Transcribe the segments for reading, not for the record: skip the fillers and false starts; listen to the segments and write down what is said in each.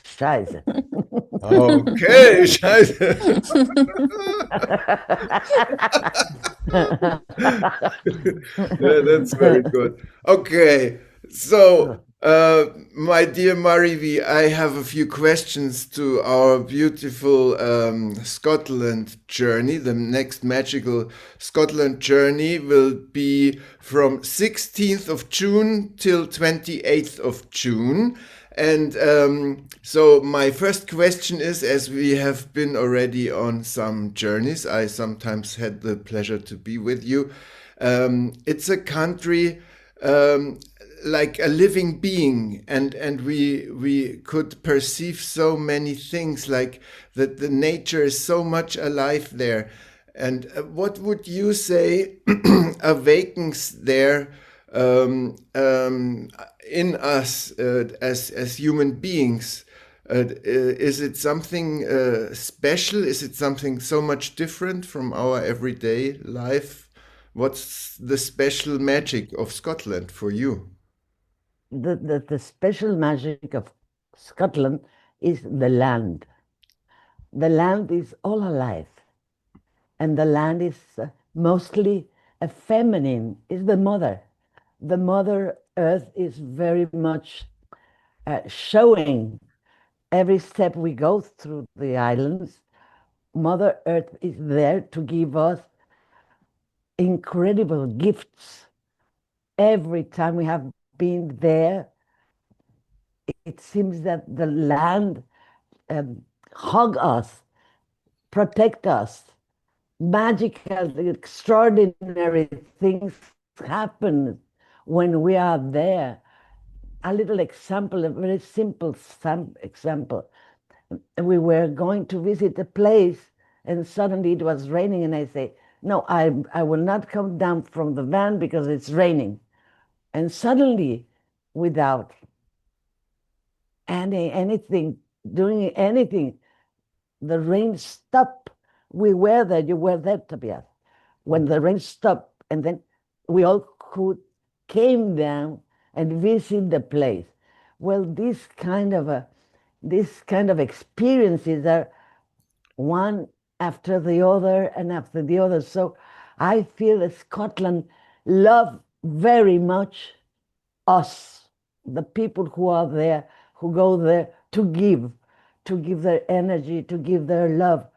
Scheiße. Okay, scheiße. Yeah, that's very good. Okay, so my dear Mariví, I have a few questions to our beautiful Scotland journey. The next magical Scotland journey will be from 16th of June till 28th of June. And so my first question is, as we have been already on some journeys, I sometimes had the pleasure to be with you. It's a country um, like a living being, and we could perceive so many things, like that the nature is so much alive there. And what would you say awakens there in us as human beings? Is it something special? Is it something so much different from our everyday life? What's the special magic of Scotland for you? The special magic of Scotland is the land. The land is all alive, and the land is mostly a feminine, is the mother. The Mother Earth is very much showing every step we go through the islands. Mother Earth is there to give us incredible gifts. Every time we have been there, it seems that the land um, hug us, protect us. Magical, extraordinary things happen when we are there. A little example, a very simple example. We were going to visit a place, and suddenly it was raining, and I say, "No, I will not come down from the van because it's raining." And suddenly, without anything, doing anything, the rain stopped. We were there, you were there, Tobias. When the rain stopped, and then we all could came down and visit the place. Well, this kind of experiences are one after the other and after the other. So I feel that Scotland love very much us, the people who are there, who go there to give their energy, to give their love,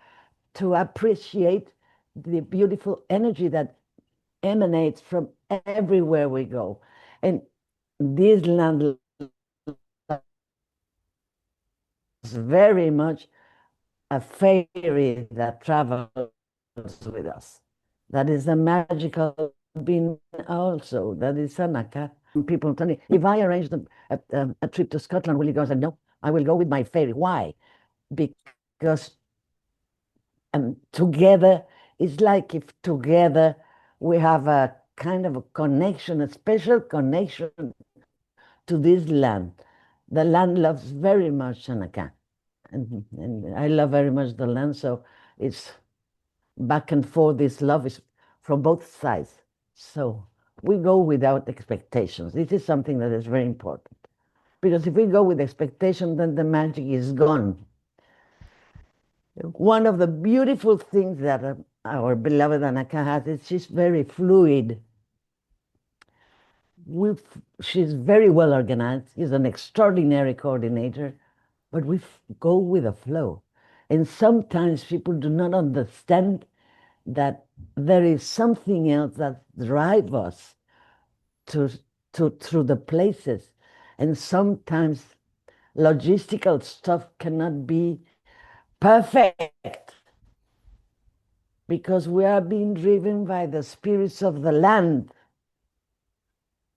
to appreciate the beautiful energy that emanates from everywhere we go. And this land is very much a fairy that travels with us. That is a magical being also. That is Sanaka. People tell me, if I arranged a trip to Scotland, will you go? I said, no, I will go with my fairy. Why? Because together, it's like if together we have a kind of a connection, a special connection to this land. The land loves very much Sanaka. And I love very much the land, so it's back and forth. This love is from both sides. So we go without expectations. This is something that is very important. Because if we go with expectation, then the magic is gone. One of the beautiful things that our beloved Anaka has is she's very fluid. we she's very well organized. She's an extraordinary coordinator, but go with the flow. And sometimes people do not understand that there is something else that drives us to, through the places. And sometimes logistical stuff cannot be perfect because we are being driven by the spirits of the land.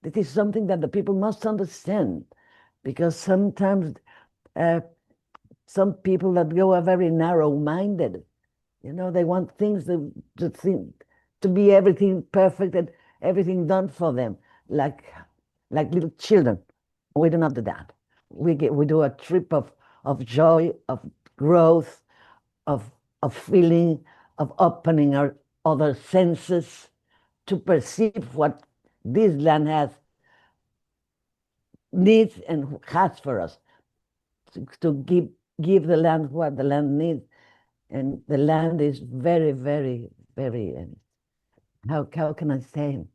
It is something that the people must understand because sometimes uh, some people that go are very narrow-minded. They want things to be everything perfect and everything done for them, like little children. We do not do that. We do a trip of joy, of growth, of feeling, of opening our other senses to perceive what this land has needs and has for us. to give the land what the land needs. And the land is very, very, very, how can I say,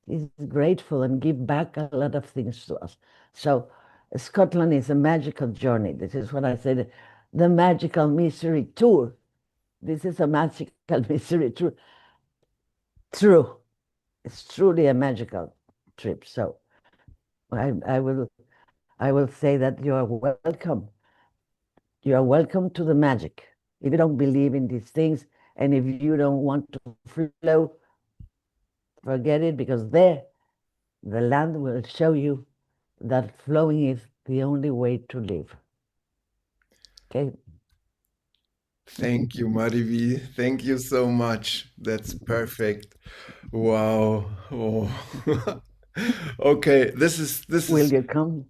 is grateful and give back a lot of things to us. So Scotland is a magical journey. This is what I said, the magical mystery tour. This is a magical mystery tour. True. It's truly a magical trip. So I will say that you are welcome. You are welcome to the magic. If you don't believe in these things and if you don't want to flow, forget it, because there the land will show you that flowing is the only way to live. Okay. Thank you, Mariví. Thank you so much. That's perfect. Wow. Oh. Okay, this Will is you come?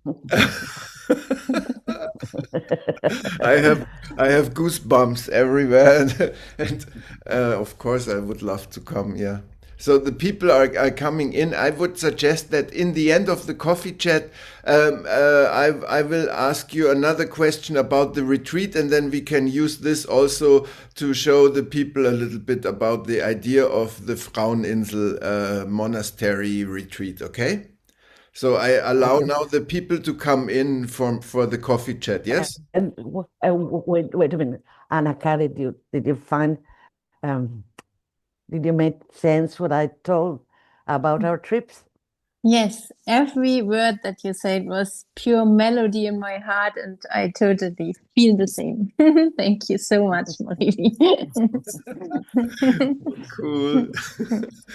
I have I have goosebumps everywhere, and of course I would love to come. Yeah. So the people are coming in. I would suggest that in the end of the coffee chat, I will ask you another question about the retreat, and then we can use this also to show the people a little bit about the idea of the Fraueninsel monastery retreat. Okay. So I allow Okay. now the people to come in for the coffee chat. Yes. And wait a minute. Anaka, did you find um, did you make sense what I told about our trips? Yes, every word that you said was pure melody in my heart, and I totally feel the same. Thank you so much, Mariví. Cool.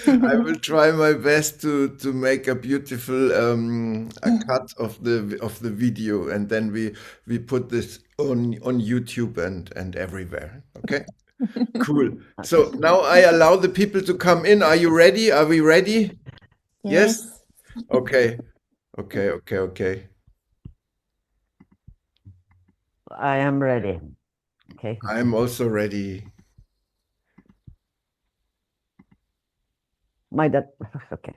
I will try my best to make a beautiful a cut of the video, and then we put this on YouTube and everywhere. Okay. Cool. Okay. So now I allow the people to come in. Are you ready? Are we ready? Yes? Yes. Okay. Okay, okay, okay. I am ready. Okay. I'm also ready. My dad. Okay.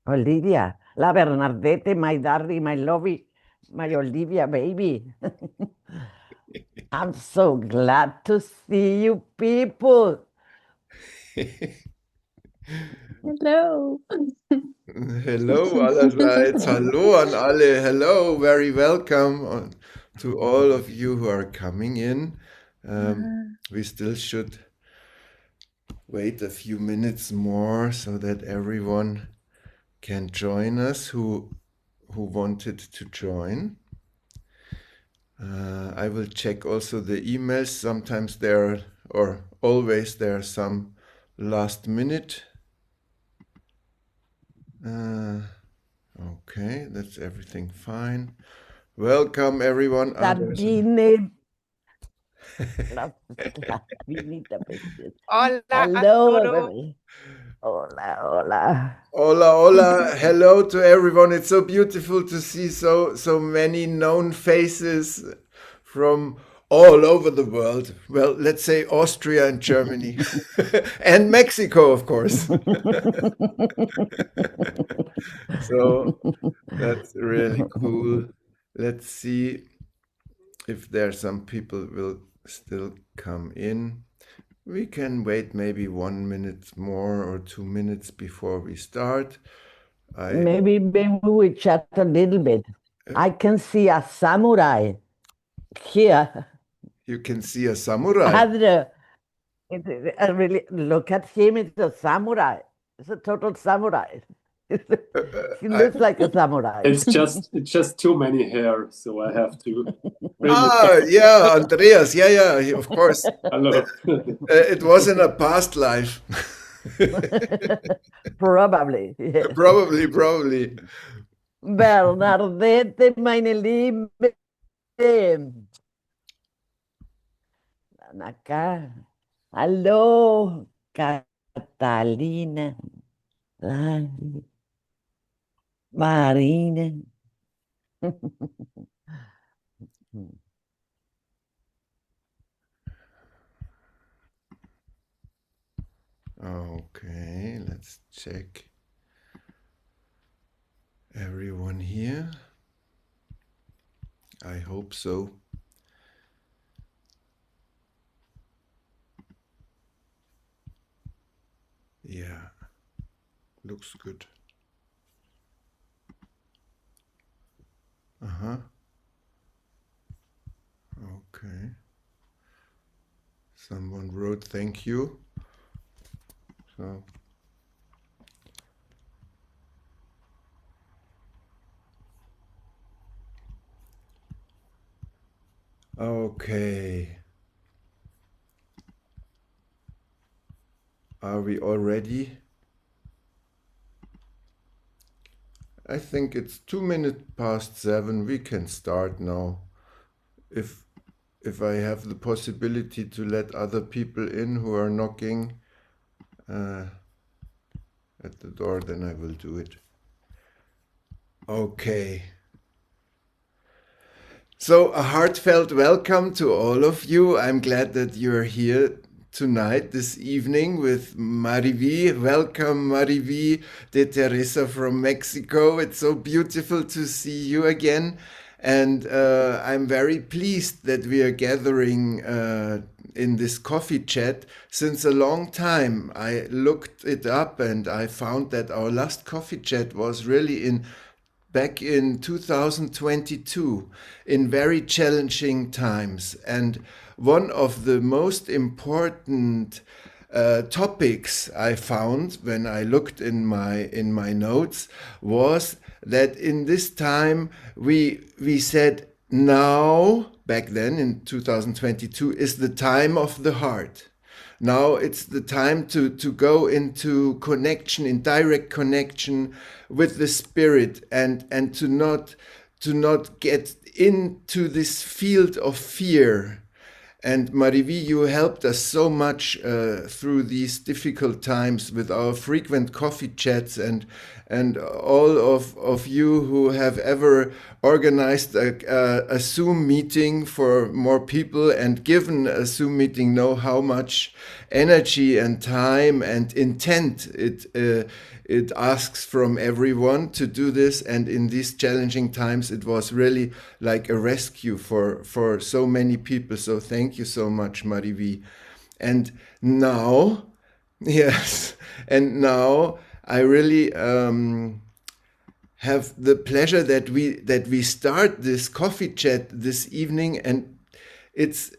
Olivia, la Bernadette, my darling, my lovey, my Olivia baby. I'm so glad to see you people. Hello. Hello allerseits. Hallo an alle. Hello, very welcome to all of you who are coming in. We still should wait a few minutes more so that everyone can join us who wanted to join. I will check also the emails. Sometimes there or always there are some last minute. Okay, that's everything fine. Welcome everyone. There's Sabine, la Sabinita precious. Hola, Hello, adoro. everybody. Hola, hola. Hola, hola. Hello to everyone. It's so beautiful to see so many known faces from all over the world. Well, let's say Austria and Germany and Mexico, of course. So that's really cool. Let's see if there are some people will still come in. We can wait maybe 1 minute more or 2 minutes before we start. Maybe we chat a little bit. I can see a samurai here. You can see a samurai. Adre, I really look at him. It's a samurai. It's a total samurai. He I, looks like a samurai. It's just too many hair, so I have to bring it back. yeah, Andreas. Yeah, of course. Hello. It was in a past life. Probably. Yes. Probably. Bernadette, meine Liebe. Acá. Hallo, Catalina. Ay, Marina. Okay, let's check everyone here. I hope so. Yeah, looks good. Uh-huh. Okay. Someone wrote thank you. So okay. Are we all ready? I think it's 2 minutes past 7. We can start now. If I have the possibility to let other people in who are knocking at the door, then I will do it. Okay. So a heartfelt welcome to all of you. I'm glad that you're here tonight, this evening with Mariví. Welcome, Mariví de Teresa from Mexico. It's so beautiful to see you again. And I'm very pleased that we are gathering in this coffee chat since a long time. I looked it up and I found that our last coffee chat was really back in 2022 in very challenging times. And one of the most important topics I found when I looked in my notes was that in this time we said now, back then in 2022, is the time of the heart. Now it's the time to go into connection, in direct connection with the spirit, and to not get into this field of fear. And Mariví, you helped us so much through these difficult times with our frequent coffee chats, and all of you who have ever organized a Zoom meeting for more people and given a Zoom meeting know how much energy and time and intent it asks from everyone to do this. And in these challenging times, it was really like a rescue for so many people. So thank you so much, Mariví. And now, yes, and now I really have the pleasure that we start this coffee chat this evening, and it's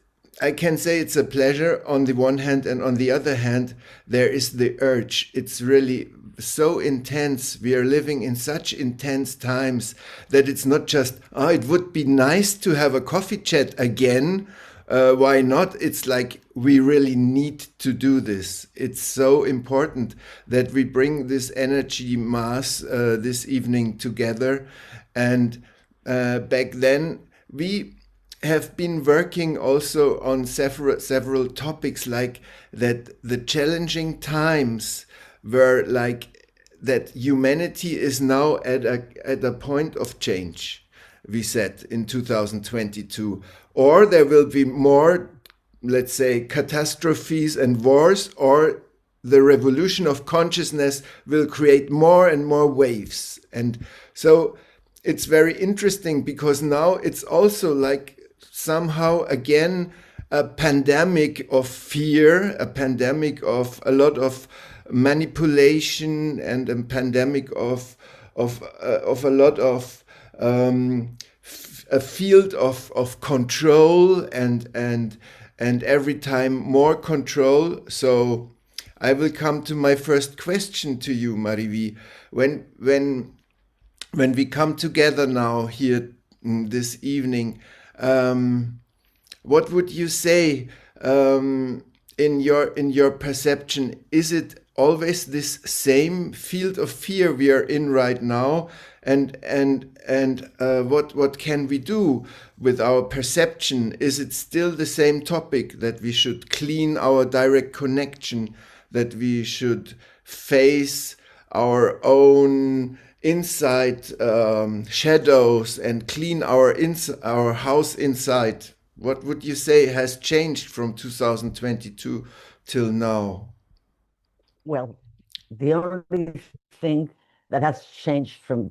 I can say it's a pleasure on the one hand, and on the other hand, there is the urge. It's really so intense. We are living in such intense times that it's not just, oh, it would be nice to have a coffee chat again. Why not? It's like we really need to do this. It's so important that we bring this energy mass this evening together. And back then, we have been working also on several topics, like that the challenging times were like that humanity is now at a point of change, we said in 2022, or there will be more, let's say, catastrophes and wars, or the revolution of consciousness will create more and more waves. And so it's very interesting because now it's also like somehow again a pandemic of fear, a pandemic of a lot of manipulation, and a pandemic of a lot of a field of control, and every time more control. So I will come to my first question to you, Mariví. When we come together now here this evening, what would you say in your perception? Is it always this same field of fear we are in right now? And what can we do with our perception? Is it still the same topic that we should clean our direct connection, that we should face our own inside shadows and clean our house inside? What would you say has changed from 2022 till now? Well, the only thing that has changed from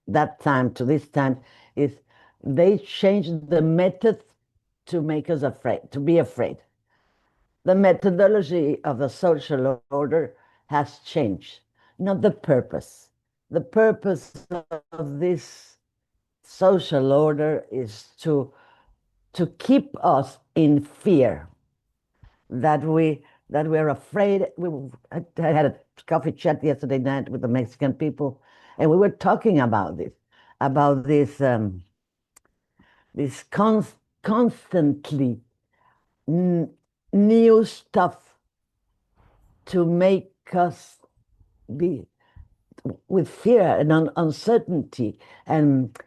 that time to this time is they changed the method to make us afraid, to be afraid. The methodology of the social order has changed, not the purpose. The purpose of this social order is to keep us in fear, that we're afraid. I had a coffee chat yesterday night with the Mexican people, and we were talking about this constantly new stuff to make us be with fear and uncertainty and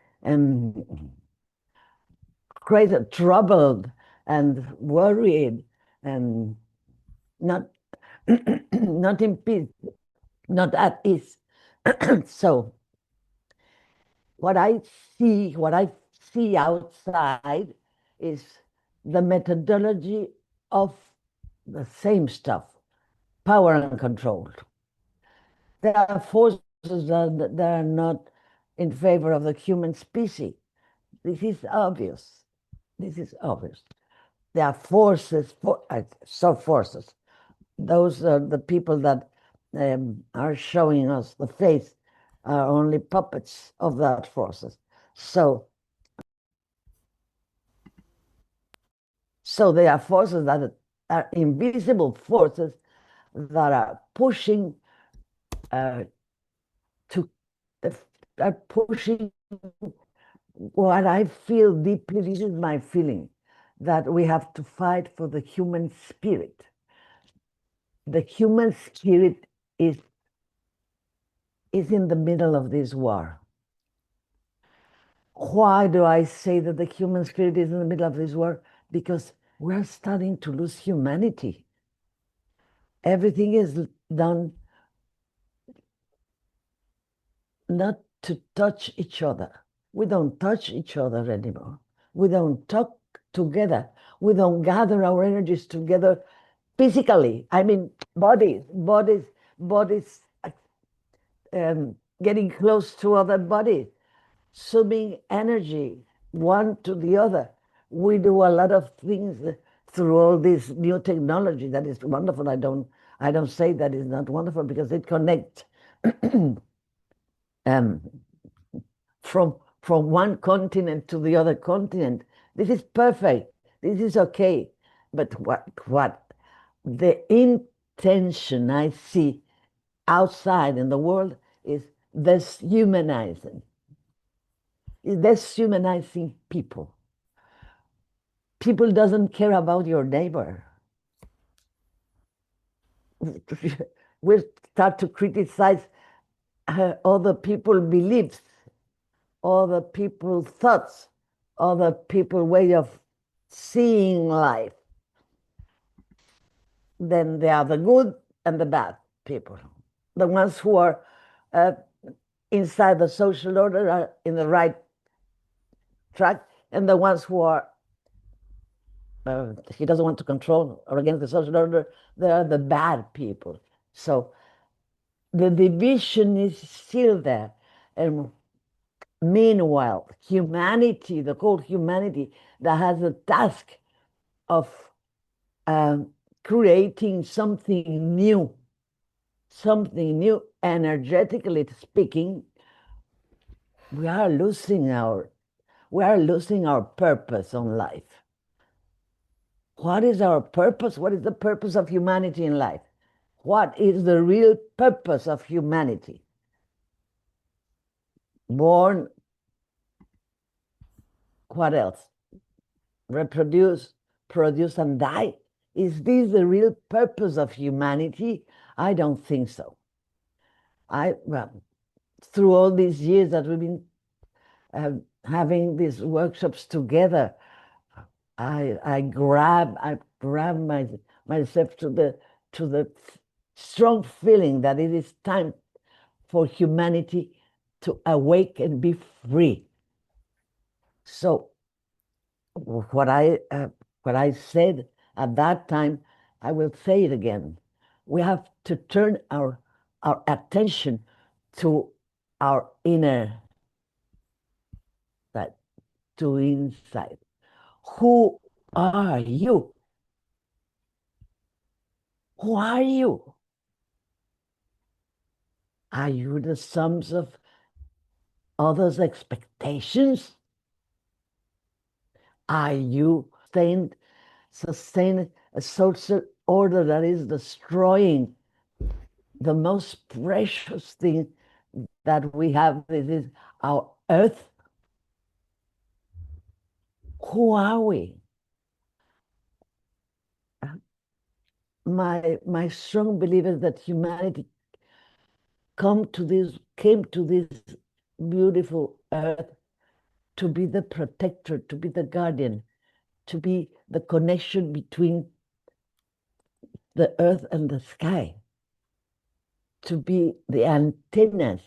crazy, troubled and worried and not not in peace, not at ease. So what I see outside is the methodology of the same stuff, power and control. There are forces that are not in favor of the human species. This is obvious. This is obvious. There are forces, forces. Those are the people that are showing us the face are only puppets of that forces. So there are forces that are invisible forces that are pushing to are pushing what I feel deeply. This is my feeling, that we have to fight for the human spirit. The human spirit is in the middle of this war. Why do I say that the human spirit is in the middle of this war? Because we're starting to lose humanity. Everything is done not to touch each other. We don't touch each other anymore. We don't talk together. We don't gather our energies together physically. I mean, bodies getting close to other bodies, summing energy one to the other. We do a lot of things through all this new technology that is wonderful. I don't say that is not wonderful, because it connects um, from one continent to the other continent. This is perfect. This is okay. But what the intention I see outside in the world is deshumanizing. Is deshumanizing people. People doesn't care about your neighbor. We start to criticize other people's beliefs, other people's thoughts, other people's way of seeing life. Then there are the good and the bad people. The ones who are inside the social order are in the right track, and the ones who are he doesn't want to control or against the social order, they are the bad people. So the division is still there. And meanwhile, humanity, the whole humanity that has a task of creating something new, energetically speaking, we are losing our purpose on life. What is our purpose? What is the purpose of humanity in life? What is the real purpose of humanity? Born, what else? Reproduce, produce, and die. Is this the real purpose of humanity? I don't think so. Well, through all these years that we've been having these workshops together, I grab myself to the strong feeling that it is time for humanity to awake and be free. So what I said at that time, I will say it again. We have to turn our attention to our inner, that to inside. Who are you? Who are you? Are you the sums of others' expectations? Are you sustain a social order that is destroying the most precious thing that we have? This is our earth. Who are we? My strong belief is that humanity came to this beautiful earth to be the protector, to be the guardian, to be the connection between the earth and the sky, to be the antennas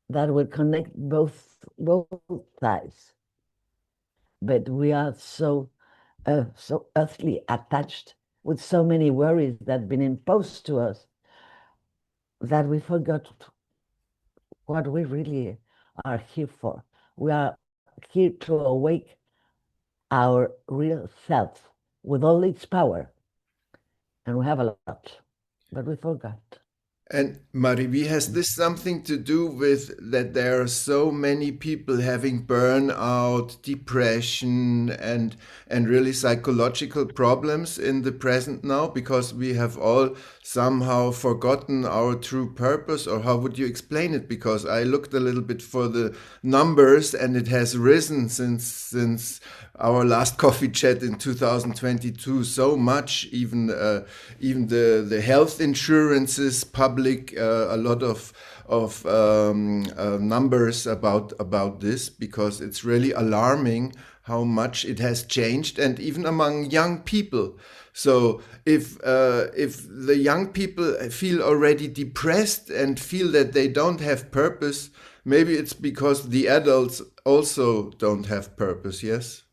that will connect both sides. But we are so earthly attached with so many worries that have been imposed to us that we forgot what we really are here for. We are here to awake our real self with all its power. And we have a lot, but we forgot. And Mariví, has this something to do with that there are so many people having burnout, depression, and really psychological problems in the present now because we have all somehow forgotten our true purpose? Or how would you explain it? Because I looked a little bit for the numbers and it has risen since our last coffee chat in 2022 so much. Even the health insurances public a lot of numbers about this, because it's really alarming how much it has changed, and even among young people. So if the young people feel already depressed and feel that they don't have purpose, maybe it's because the adults also don't have purpose. Yes.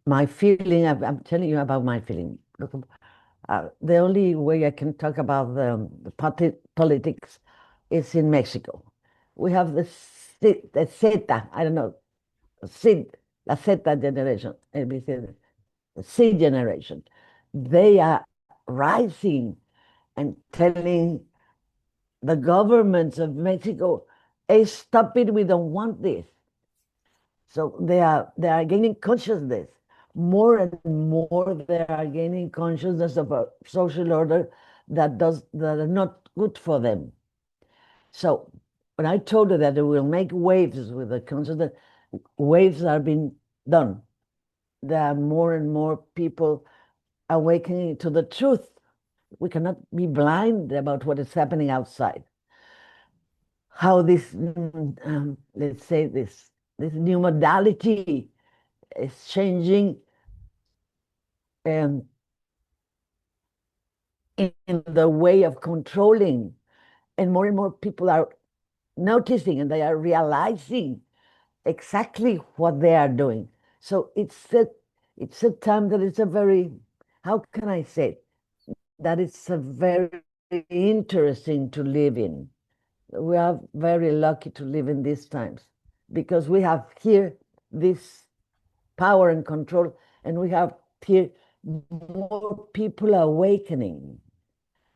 My feeling, I'm telling you about my feeling. Look, the only way I can talk about the politics is in Mexico. We have the Zeta, I don't know, Sid, la Zeta generation, the C generation. They are rising and telling the governments of Mexico, hey, stop it, we don't want this. So they are gaining consciousness. More and more they are gaining consciousness of a social order that are not good for them. So when I told her that they will make waves with the consciousness, waves are being done. There are more and more people awakening to the truth. We cannot be blind about what is happening outside. How this, let's say this new modality is changing in the way of controlling, and more people are noticing and they are realizing exactly what they are doing. So it's a time that it's a very, how can I say, that it's a very interesting to live in. We are very lucky to live in these times because we have here this power and control, and we have here more people awakening,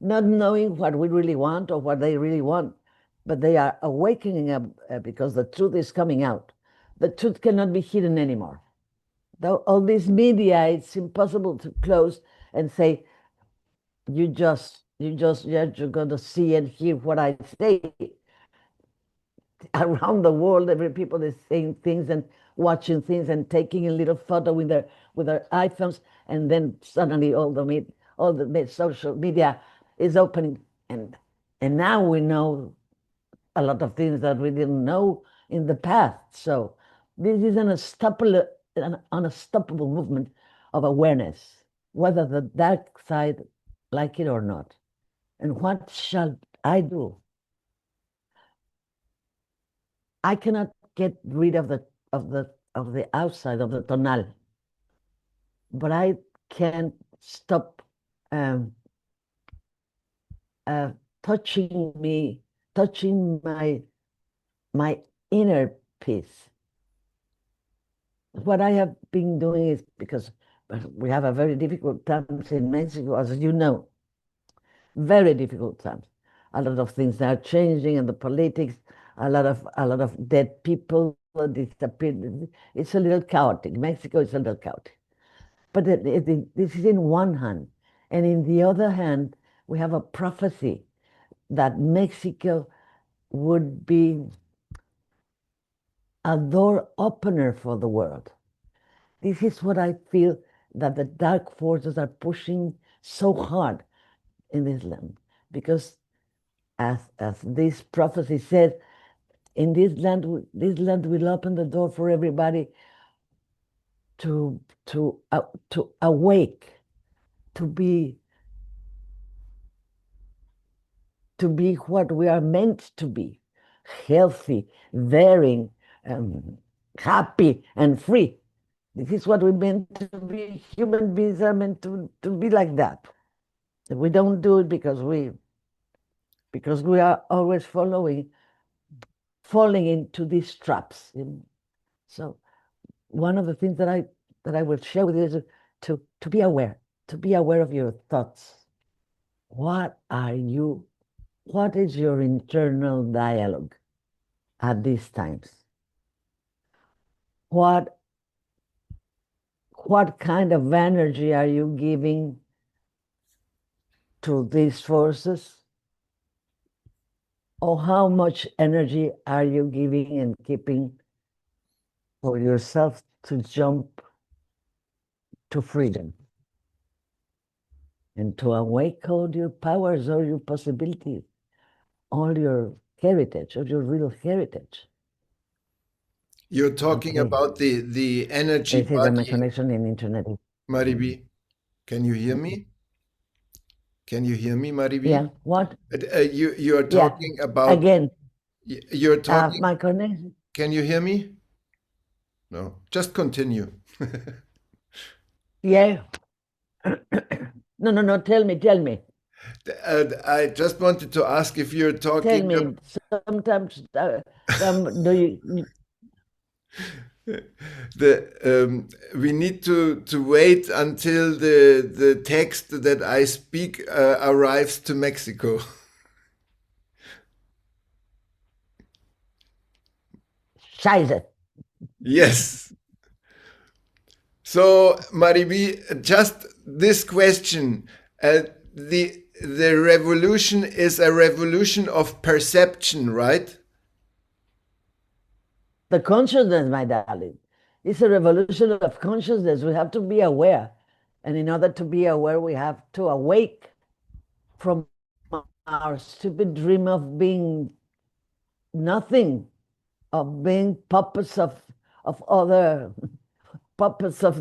not knowing what we really want or what they really want, but they are awakening up because the truth is coming out. The truth cannot be hidden anymore. Though all this media, it's impossible to close and say, you're going to see and hear what I say. Around the world, every people is saying things and watching things and taking a little photo with their iPhones, and then suddenly all the social media is opening, and now we know a lot of things that we didn't know in the past. So this is an unstoppable movement of awareness, whether the dark side like it or not. And what shall I do? I cannot get rid of the outside of the tonal, but I can stop um, uh, touching my inner peace. What I have been doing is because we have a very difficult times in Mexico, as you know, very difficult times. A lot of things are changing in the politics. A lot of dead people disappeared. It's a little chaotic. Mexico is a little chaotic. But this is in one hand, and in the other hand, we have a prophecy that Mexico would be a door opener for the world. This is what I feel that the dark forces are pushing so hard in this land, because as this prophecy says, in this land will open the door for everybody to awake, to be what we are meant to be: healthy, daring, happy, and free. This is what we're meant to be. Human beings are meant to be like that. We don't do it because we are always falling into these traps. So one of the things that I will share with you is to be aware, of your thoughts. What is your internal dialogue at these times? What kind of energy are you giving to these forces? Or how much energy are you giving and keeping for yourself to jump to freedom and to awake all your powers, all your possibilities, all your heritage, all your real heritage? You're talking Okay. about the energy This is my body, connection in internet. Mariví. Can you hear me? Can you hear me, Mariví? Yeah. What? You are Yeah. talking about Again, you're talking. my connection. Can you hear me? No, just continue. Yeah. No. Tell me. I just wanted to ask if you're Tell talking me. Sometimes, do you? we need to wait until the text that I speak arrives to Mexico. Scheiße. Yes. So, Mariví, just this question: the revolution is a revolution of perception, right? The consciousness, my darling. It's a revolution of consciousness. We have to be aware. And in order to be aware, we have to awake from our stupid dream of being nothing, of being puppets of other puppets of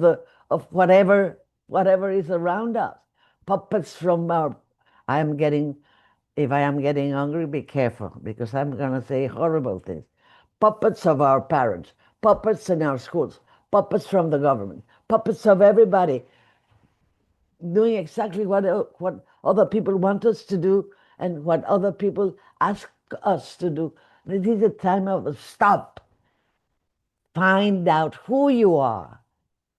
whatever is around us. Puppets from our if I am getting hungry, be careful, because I'm gonna say horrible things. Puppets of our parents, puppets in our schools, puppets from the government, puppets of everybody, doing exactly what other people want us to do and what other people ask us to do. This is a time of stop. Find out who you are.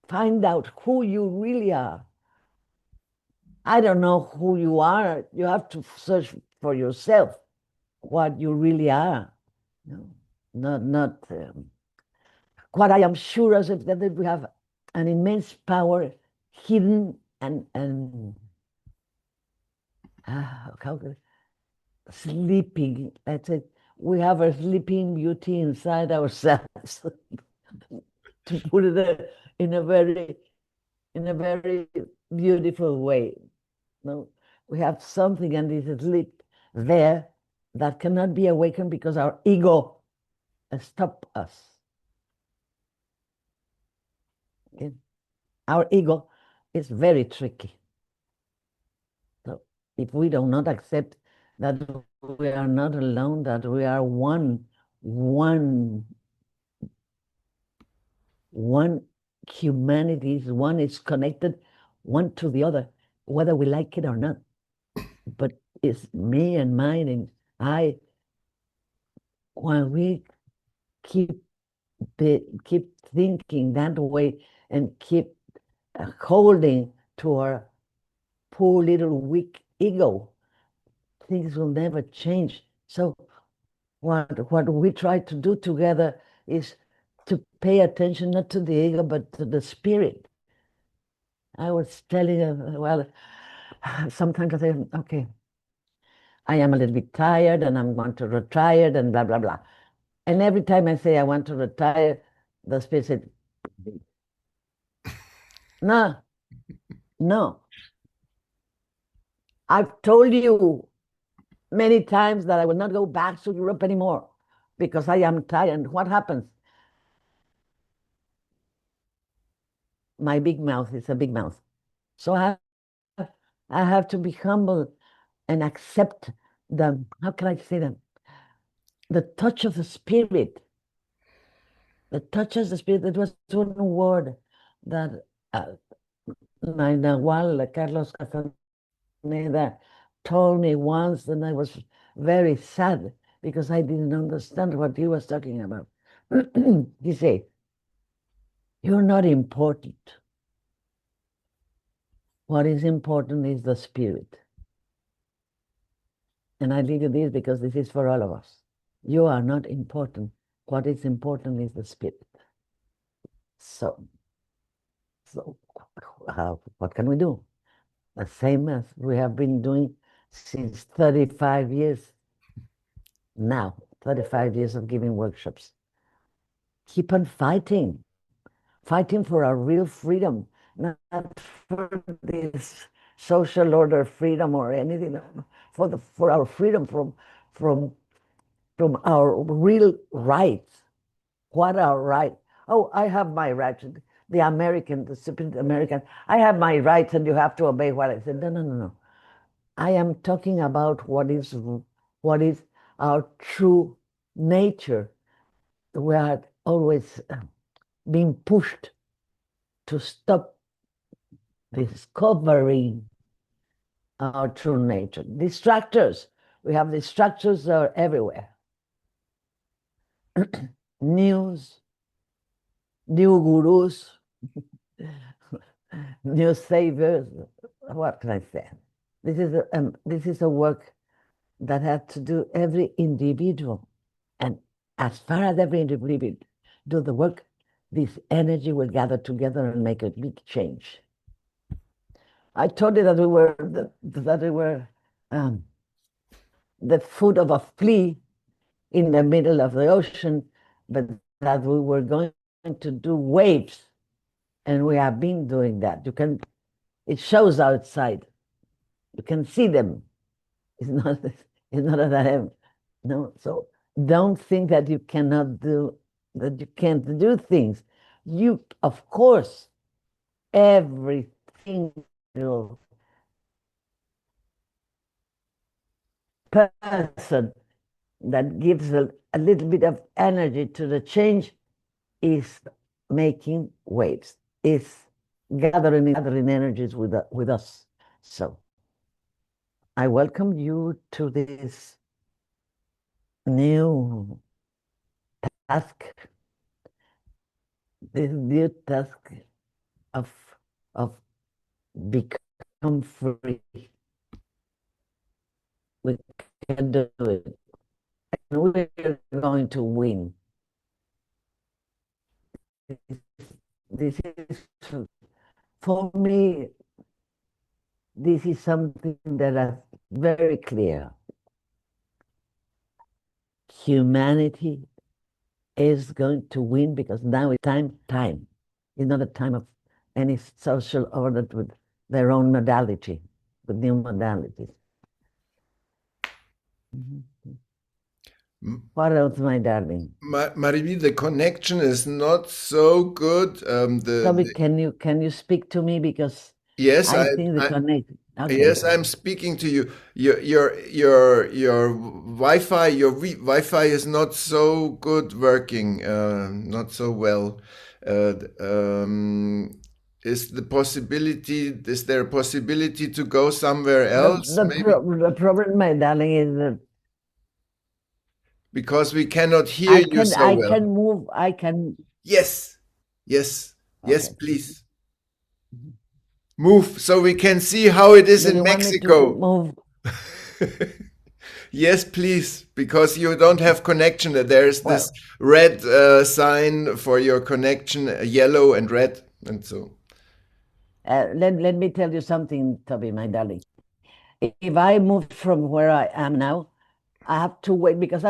Find out who you really are. I don't know who you are. You have to search for yourself what you really are. No, not what I am sure as if that we have an immense power hidden and how sleeping. Let's say we have a sleeping beauty inside ourselves. To put it in a very beautiful way. No, we have something and this sleep there that cannot be awakened because our ego stop us. Okay? Our ego is very tricky. So if we do not accept that we are not alone, that we are one humanity, one is connected one to the other, whether we like it or not. But it's me and mine and I, when we keep keep thinking that way and keep holding to our poor little weak ego, things will never change. So what we try to do together is to pay attention not to the ego but to the spirit. I was telling well, sometimes I say, okay, I am a little bit tired and I'm going to retire and blah blah blah. And every time I say I want to retire, the spirit said, no, no. I've told you many times that I will not go back to Europe anymore because I am tired. And what happens? My big mouth is a big mouth. So I have to be humble and accept the, how can I say that? The touch of the spirit. The touch of the spirit. That was one word that my Nahual, Carlos Castaneda, told me once, and I was very sad because I didn't understand what he was talking about. He said, you're not important. What is important is the spirit. And I leave you this because this is for all of us. You are not important. What is important is the spirit. So what can we do? The same as we have been doing since 35 years now, 35 years of giving workshops. Keep on fighting for our real freedom, not for this social order freedom or anything, for our freedom from our real rights. What are rights? Oh, I have my rights. The stupid American, I have my rights and you have to obey what I said. No, no, no, no. I am talking about what is our true nature. We are always being pushed to stop discovering our true nature. Distractors. We have distractors that are everywhere. News, new gurus, new saviors. What can I say? This is a work that has to do every individual. And as far as every individual do the work, this energy will gather together and make a big change. I told you that we were the foot of a flea in the middle of the ocean, but that we were going to do waves, and we have been doing that. It shows outside. You can see them. It's not that I have no. So don't think that you can't do things. You, of course, every single person that gives a little bit of energy to the change is making waves, is gathering energies with us. So I welcome you to this new task, this new task of become free. We can do it. And we're going to win. This is, for me, this is something that is very clear. Humanity is going to win because now it's time. It's not a time of any social order with their own modality, with new modalities. What else, my darling? Mariví, the connection is not so good. Can you speak to me because Yes, I think the connection. Okay. Yes, I'm speaking to you. Your Wi-Fi is not so good working, not so well. Is there a possibility to go somewhere else? Maybe The problem, my darling, is that because we cannot hear you so I well. can move. I can. Yes, yes, yes, Okay. please. Move so we can see how it is Do in you want me to Mexico. move? Yes, please, because you don't have connection. There's this Well, red sign for your connection, yellow and red, and so. let me tell you something, Toby, my darling. If I moved from where I am now, I have to wait because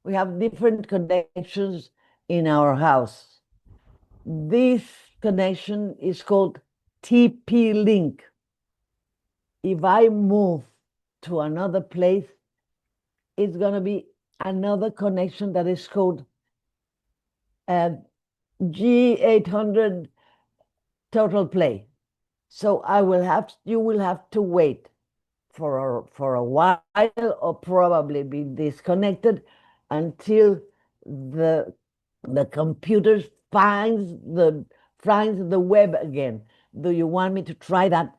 we have different connections in our house. This connection is called TP link. If I move to another place, it's going to be another connection that is called G800 total play. So you will have to wait for a while, or probably be disconnected until the computer finds the web again. Do you want me to try that,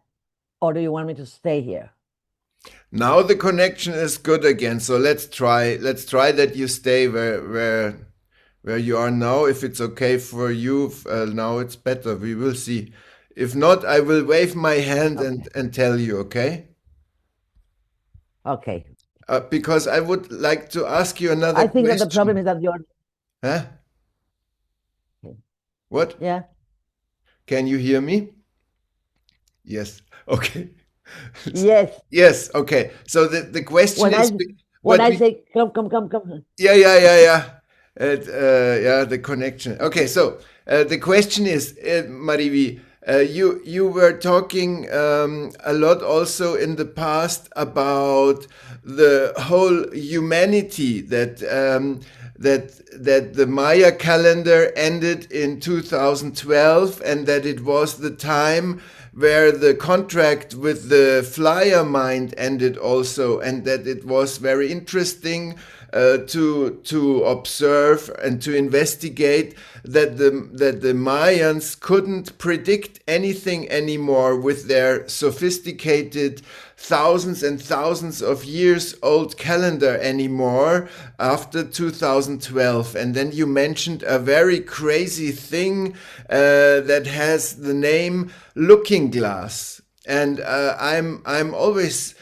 or do you want me to stay here? Now the connection is good again. So let's try that you stay where you are now. If it's okay for you, now it's better. We will see. If not, I will wave my hand Okay. and tell you, okay? Okay. Because I would like to ask you another I think that the problem question. is that you're. Huh? What? Yeah. Can you hear me? Yes. Okay. Yes. Yes. Okay. So the question When is when what I we. say come. Yeah. Yeah, the connection. Okay, so the question is, Mariví, you were talking a lot also in the past about the whole humanity that the Maya calendar ended in 2012, and that it was the time where the contract with the flyer mind ended also, and that it was very interesting to observe and to investigate that the Mayans couldn't predict anything anymore with their sophisticated thousands and thousands of years old calendar anymore after 2012. And then you mentioned a very crazy thing that has the name looking glass. And I'm always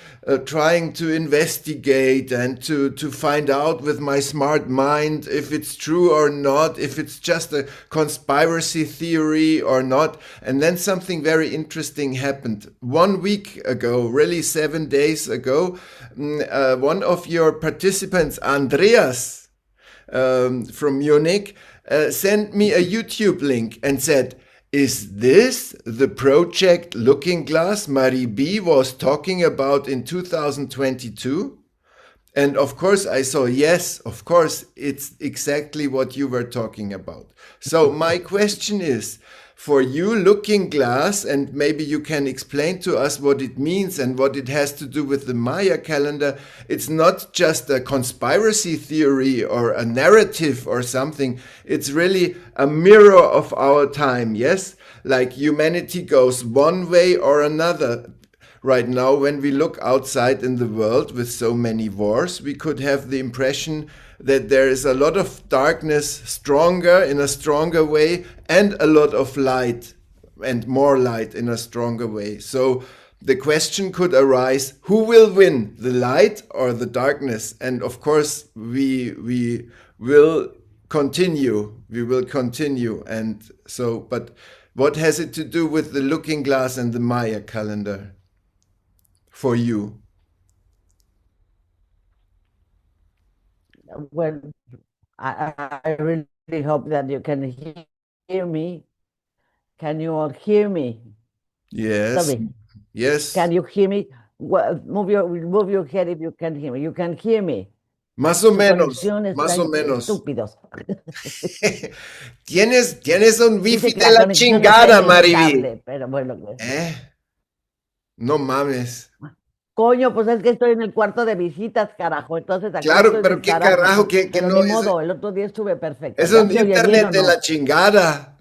trying to investigate and to find out with my smart mind if it's true or not, if it's just a conspiracy theory or not. And then something very interesting happened 1 week ago, really 7 days ago. One of your participants, Andreas, from Munich, sent me a YouTube link and said, "Is this the project Looking Glass Mariví was talking about in 2022?" And of course, I saw, yes, of course, it's exactly what you were talking about. So my question is, for you, Looking Glass, and maybe you can explain to us what it means and what it has to do with the Maya calendar. It's not just a conspiracy theory or a narrative or something. It's really a mirror of our time, yes? Like humanity goes one way or another. Right now, when we look outside in the world with so many wars, we could have the impression that there is a lot of darkness stronger in a stronger way, and a lot of light and more light in a stronger way. So the question could arise, who will win, the light or the darkness? And of course, we will continue. We will continue. And so, but what has it to do with the Looking Glass and the Maya calendar for you? Well, I really hope that you can hear me. Can you all hear me? Yes. Toby, Yes. can you hear me? Well, move your head if you can hear me. You can hear me. Más o Su menos. conexión Más está o menos. estúpidos. Tienes un Dice wifi que de la la conexión está chingada, Mariví. inestable, pero bueno. ¿Eh? No mames. Coño, pues es que estoy en el cuarto de visitas, carajo. Entonces aquí Claro, estoy pero del qué carajo. carajo, que Pero no ni es. modo, el otro día estuve perfecta. Es ¿Ya un se oye bien internet o de la no? chingada.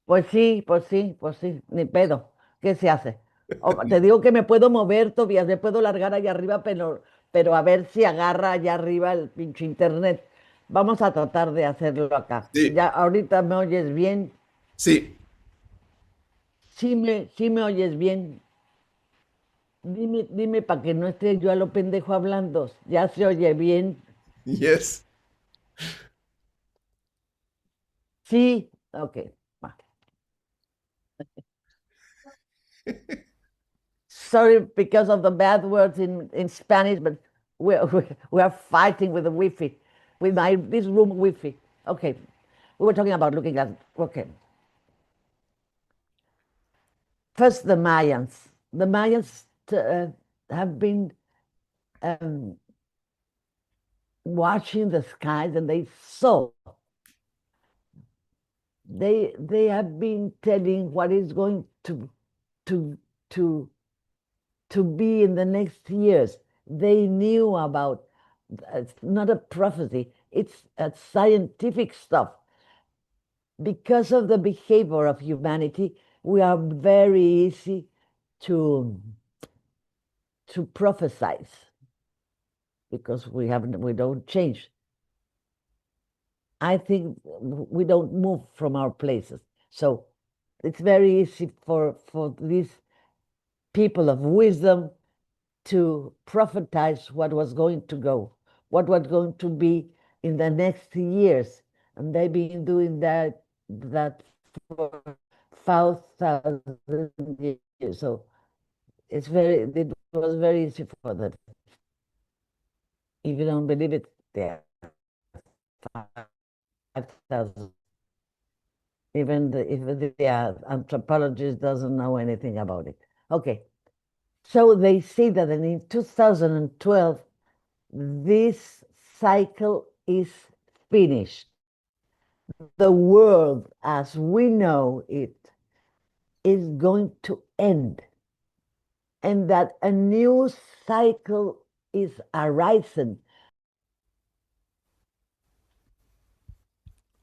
Pues sí, ni pedo. ¿Qué se hace? Te digo que me puedo mover, Tobias, me puedo largar allá arriba, pero a ver si agarra allá arriba el pinche internet. Vamos a tratar de hacerlo acá. Sí, Ya, ahorita me oyes bien. sí, Sí me oyes bien. Dime para que no esté yo a lo pendejo hablando. Ya se oye bien. yes. Sí, ok. Va. Sorry because of the bad words in Spanish, but we're fighting with the Wi-Fi, with this room Wi-Fi. Okay, we were talking about looking at, okay. First, the Mayans. The Mayans have been um, watching the skies, and they saw. They have been telling what is going to to to be in the next years. They knew about, it's not a prophecy, it's scientific stuff. Because of the behavior of humanity, we are very easy to prophesize because we don't change. I think we don't move from our places. So it's very easy for these people of wisdom to prophesize what was going to go, what was going to be in the next years. And they've been doing that for 5,000 years. So it was very easy for them. If you don't believe it, there are 5,000. If the anthropologist doesn't know anything about it. Okay. So they say that in 2012, this cycle is finished. The world as we know it is going to end, and that a new cycle is arising.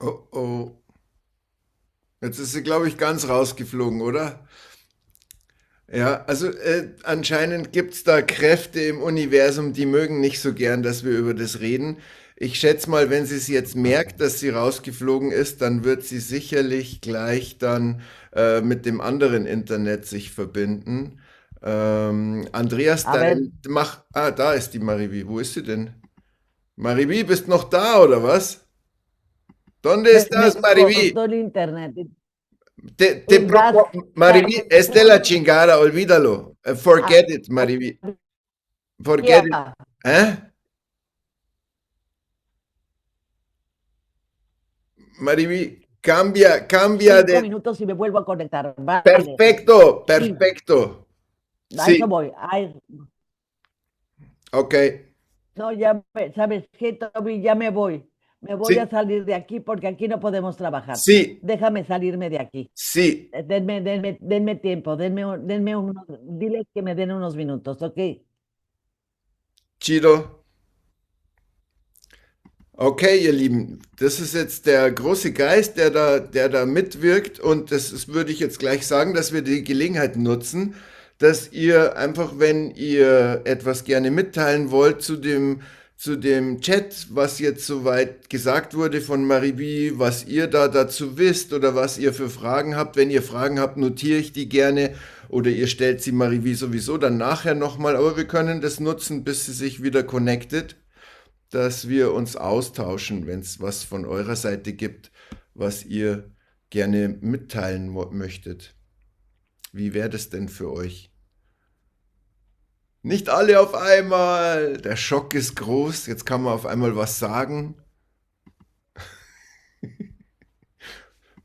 Oh, oh. Jetzt ist sie, glaube ich, ganz rausgeflogen, oder? Ja, also anscheinend gibt es da Kräfte im Universum, die mögen nicht so gern, dass wir über das reden. Ich schätze mal, wenn sie es jetzt merkt, dass sie rausgeflogen ist, dann wird sie sicherlich gleich dann mit dem anderen Internet sich verbinden. Andreas, A ver, da ist die Mariví. Wo ist sie denn? Mariví, bist noch da oder was? ¿Dónde se me estás, Mariví? cortó el internet. Te It was Mariví, es de la chingada, olvídalo. Forget it, Mariví. Forget it. yeah, ¿Eh? Mariví, cambia cinco de... minutos y me vuelvo a conectar. Vale, Perfecto, sí, perfecto. a eso Sí, voy. ok. No, ¿sabes qué, Toby? Ya me voy. Me voy a Sí, salir de aquí porque aquí no podemos trabajar. sí, Déjame salirme de aquí. sí. Denme tiempo, diles que me den unos minutos, ¿ok? Chido. Okay, ihr Lieben, das ist jetzt der große Geist, der da mitwirkt und würde ich jetzt gleich sagen, dass wir die Gelegenheit nutzen, dass ihr einfach, wenn ihr etwas gerne mitteilen wollt zu dem Chat, was jetzt soweit gesagt wurde von Mariví, was ihr da dazu wisst oder was ihr für Fragen habt. Wenn ihr Fragen habt, notiere ich die gerne oder ihr stellt sie Mariví sowieso dann nachher nochmal, aber wir können das nutzen, bis sie sich wieder connected, dass wir uns austauschen, wenn es was von eurer Seite gibt, was ihr gerne mitteilen möchtet. Wie wäre das denn für euch? Nicht alle auf einmal. Der Schock ist groß. Jetzt kann man auf einmal was sagen.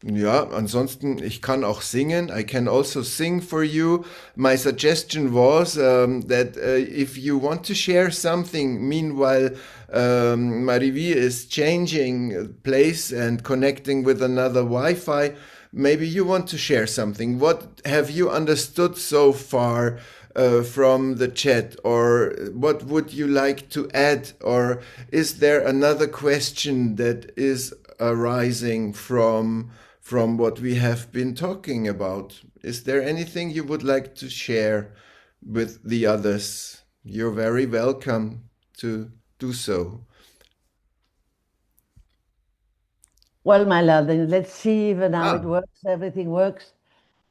Ja, ansonsten, ich kann auch singen. I can also sing for you. My suggestion was that if you want to share something, meanwhile, Mariví is changing place and connecting with another Wi-Fi, maybe you want to share something. What have you understood so far from the chat? Or what would you like to add? Or is there another question that is arising from what we have been talking about. Is there anything you would like to share with the others? You're very welcome to do so. Well, my love, then let's see if now it Ah, works. Everything works.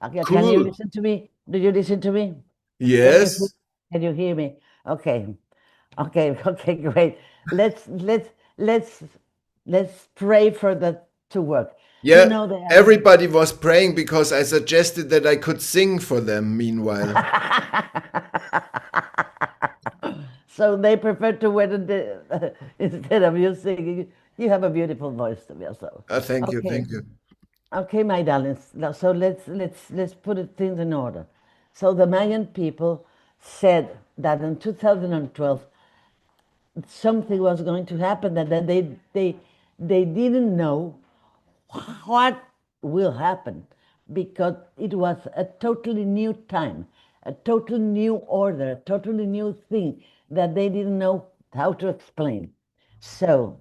Okay, can you cool. listen to me? Do you listen to me? Can you Yes. can you hear me? Okay. Okay, okay, great. Let's let's let's let's pray for that to work. You Yeah, know that everybody was praying because I suggested that I could sing for them meanwhile. so they prefer to wear instead of you singing. You have a beautiful voice to me, so Thank you, okay. thank you. Okay, my darlings. So let's put things in order. So the Mayan people said that in 2012 something was going to happen, that they didn't know what will happen because it was a totally new time, a totally new order, a totally new thing that they didn't know how to explain. So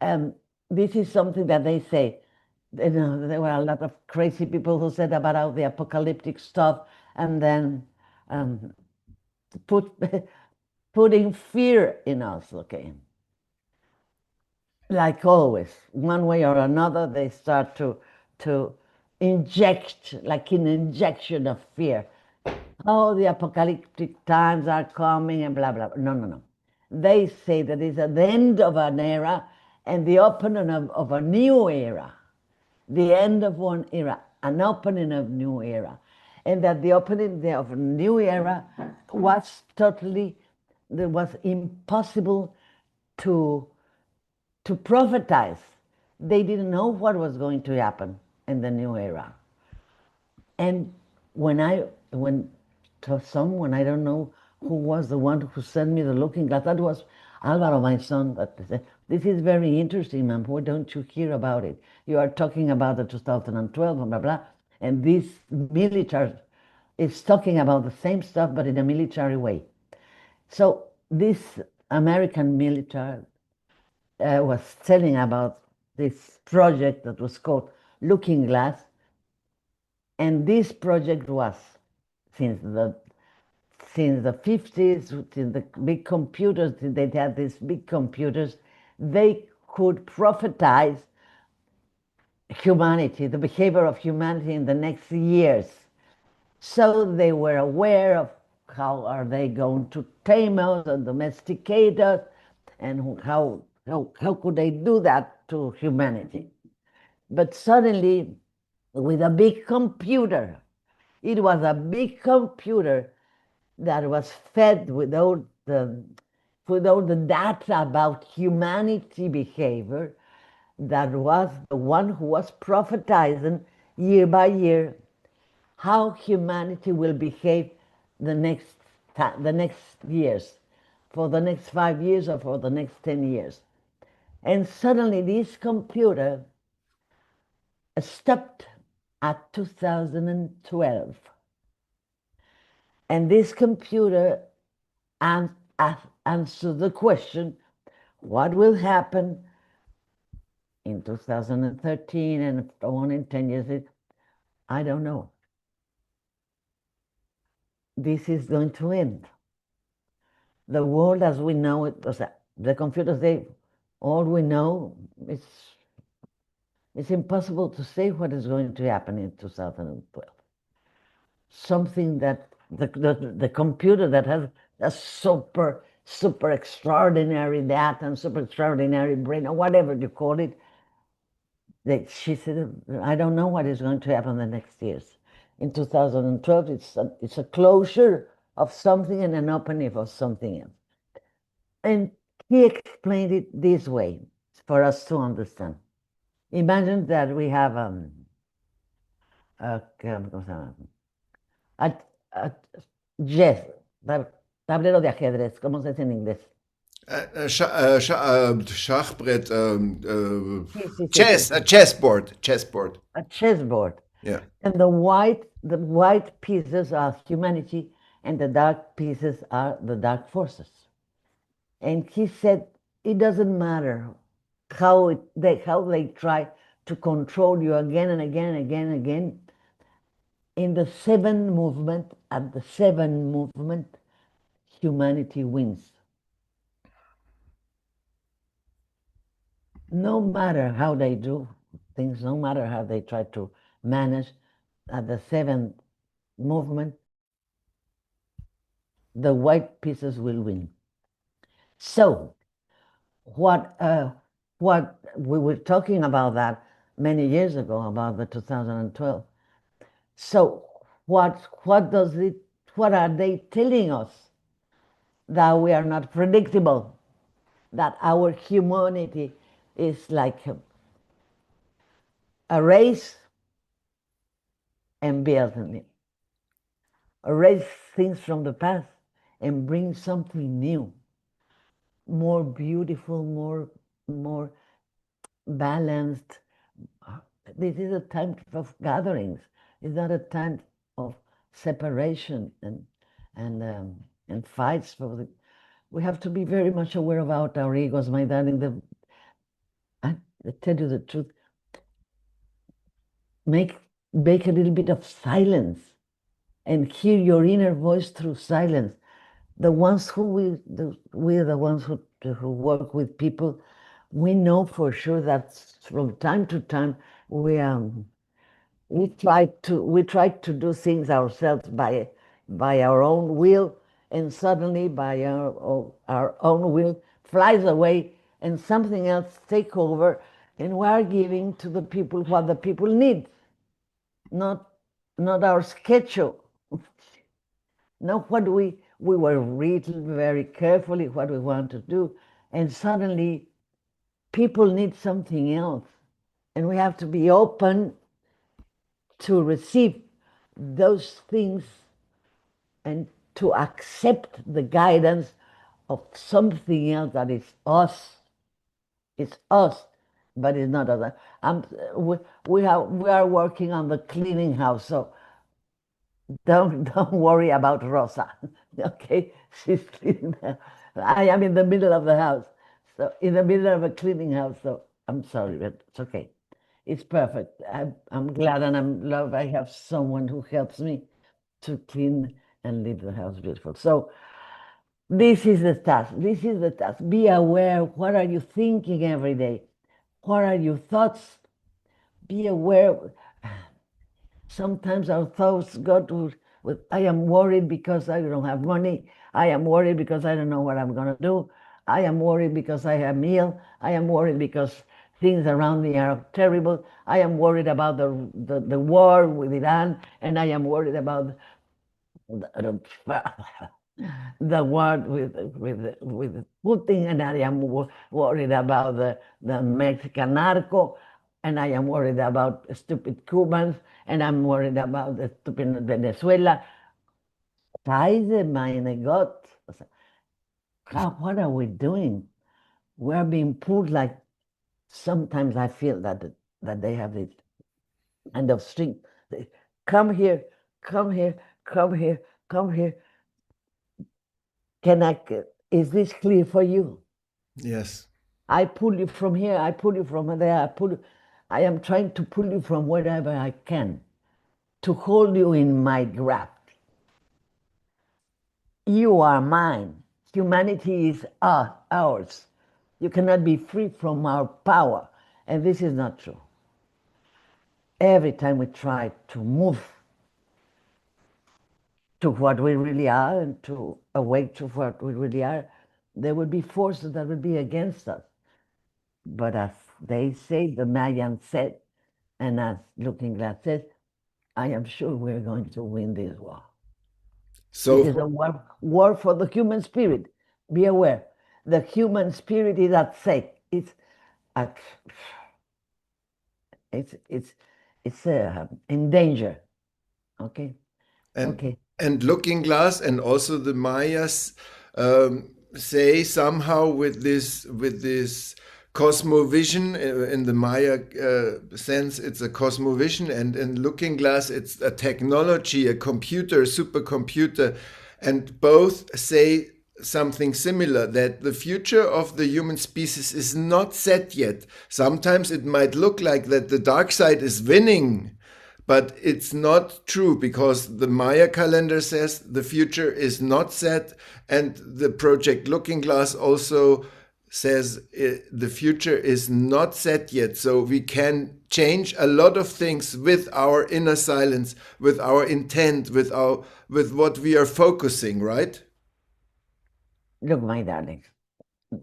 um, this is something that they say. You know, there were a lot of crazy people who said about all the apocalyptic stuff, and then um, put putting fear in us. Okay, like always, one way or another, they start to inject, like an injection of fear. Oh, the apocalyptic times are coming and blah blah. No, no, no. They say that it's at the end of an era and the opening of a new era, the end of one era, an opening of new era, and that the opening of a new era was totally, it was impossible to to prophesize. They didn't know what was going to happen in the new era. And when to someone, I don't know who was the one who sent me the looking glass, that was Alvaro, my son, that said, this is very interesting, ma'am. Why don't you hear about it? You are talking about the 2012 and blah, blah. And this military is talking about the same stuff, but in a military way. So this American military was telling about this project that was called Looking Glass, and this project was since the since the 50s, since the big computers, they had these big computers, they could prophesize humanity, the behavior of humanity in the next years. So they were aware of how are they going to tame us and domesticate us, and how could they do that to humanity. But suddenly, with a big computer, it was a big computer that was fed with all the data about humanity behavior, that was the one who was prophetizing year by year how humanity will behave the next the next years, for the next 5 years or for the next 10 years. And suddenly this computer stopped at 2012. And this computer answered the question, what will happen in 2013 and so on in 10 years? I don't know. This is going to end. The world as we know it, the computers say, all we know is it's impossible to say what is going to happen in 2012. Something that the computer that has a super extraordinary data and super extraordinary brain, or whatever you call it, she said, I don't know what is going to happen in the next years. In 2012, it's a closure of something and an opening of something else. And he explained it this way for us to understand. Imagine that we have a, a, a chess, tablero de ajedrez, ¿cómo se dice en inglés? Schachbrett, Sí, sí, sí, sí, chess, a sí. chessboard, chessboard. A chessboard. Yeah. And the white pieces are humanity, and the dark pieces are the dark forces. And he said it doesn't matter how they try to control you again and again and again and again. In the seventh movement, at the seventh movement, humanity wins. No matter how they do things, no matter how they try to manage, at the seventh movement, the white pieces will win. So, what we were talking about that many years ago, about the 2012. So, what are they telling us? That we are not predictable, that our humanity is like erase and build on it. Erase things from the past and bring something new, more beautiful, more balanced. This is a time of gatherings. It's not a time of separation and fights for the. We have to be very much aware about our egos, my darling. I tell you the truth. Make a little bit of silence and hear your inner voice through silence. The ones we're the ones who work with people, we know for sure that from time to time we try to do things ourselves by our own will, and suddenly by our own will flies away and something else take over, and we are giving to the people what the people need, not our schedule. Not what we were reading very carefully what we want to do, and suddenly people need something else, and we have to be open to receive those things and to accept the guidance of something else that is us. It's us, but it's not other. We are working on the cleaning house, so don't worry about Rosa. Okay, she's cleaning. I am in the middle of the house, so in the middle of a cleaning house. So I'm sorry, but it's okay. It's perfect. I'm glad and I'm love. I have someone who helps me to clean and leave the house beautiful. So this is the task. This is the task. Be aware. What are you thinking every day? What are your thoughts? Be aware. Sometimes our thoughts go to with, I am worried because I don't have money. I am worried because I don't know what I'm going to do. I am worried because I am ill. I am worried because things around me are terrible. I am worried about the war with Iran, and I am worried about the war with Putin, and I am worried about the Mexican narco, and I am worried about stupid Cubans, and I'm worried about the stupid Venezuela. Scheiße, meine Gott. God, what are we doing? We're being pulled like, sometimes I feel that they have this kind of string. They, come here, come here, come here, come here. Is this clear for you? Yes. I pull you from here, I pull you from there, I am trying to pull you from wherever I can to hold you in my grasp. You are mine. Humanity is ours. You cannot be free from our power. And this is not true. Every time we try to move to what we really are and to awake to what we really are, there will be forces that will be against us. But as they say, the Mayan said, and as Looking Glass says, I am sure we're going to win this war. So it is a war for the human spirit. Be aware, the human spirit is at stake. It's in danger. Okay. And Looking Glass and also the Mayas say somehow with this cosmovision, in the Maya sense, it's a cosmovision, and in Looking Glass, it's a technology, a computer, supercomputer, and both say something similar, that the future of the human species is not set yet. Sometimes it might look like that the dark side is winning, but it's not true, because the Maya calendar says the future is not set, and the Project Looking Glass also says the future is not set yet. So we can change a lot of things with our inner silence, with our intent, with what we are focusing, right? Look, my darling,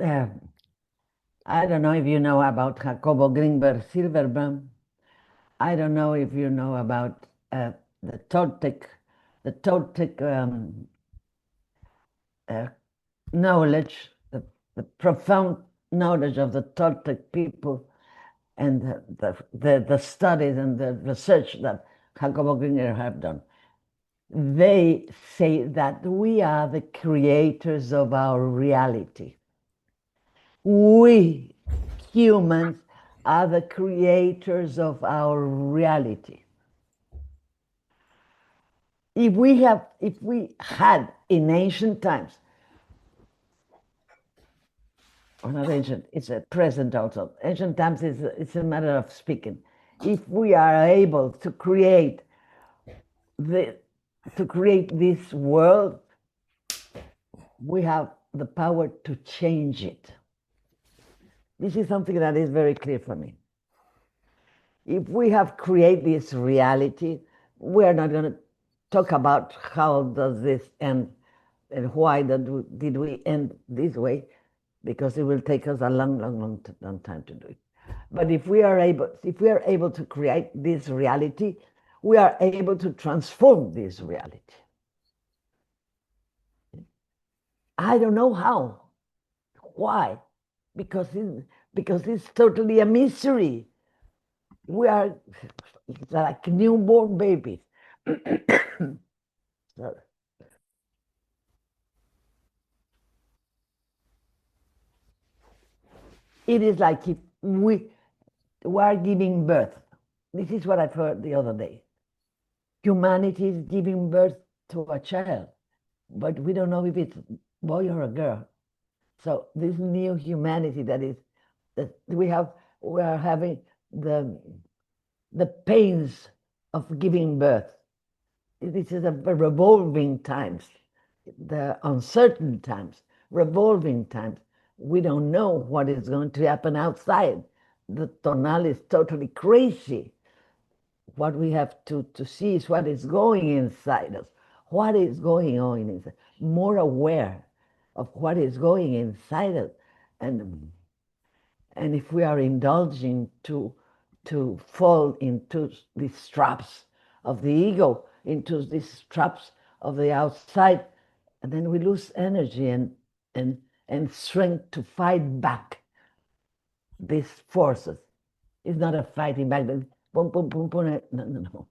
I don't know if you know about Jacobo Greenberg Silverbaum. I don't know if you know about the Toltec knowledge, the profound knowledge of the Toltec people, and the studies and the research that Jacobo Greenberg have done. They say that we are the creators of our reality. We humans are the creators of our reality. If we had in ancient times, or not ancient, it's a present also. Ancient times it's a matter of speaking. If we are able to create this world, we have the power to change it. This is something that is very clear for me. If we have created this reality, we are not going to talk about how does this end and why did we end this way, because it will take us a long time to do it. But if we are able to create this reality, we are able to transform this reality. I don't know how. Why? Because it's totally a mystery. We are like newborn babies. It is like if we are giving birth. This is what I've heard the other day. Humanity is giving birth to a child, but we don't know if it's a boy or a girl. So this new humanity that we are having the pains of giving birth. This is a revolving times, the uncertain times, revolving times. We don't know what is going to happen outside. The tonal is totally crazy. What we have to see is what is going inside us. What is going on inside? More aware of what is going inside us. And if we are indulging to fall into these traps of the ego, into these traps of the outside, and then we lose energy and strength to fight back these forces. It's not a fighting back. Boom, boom, boom, boom. No.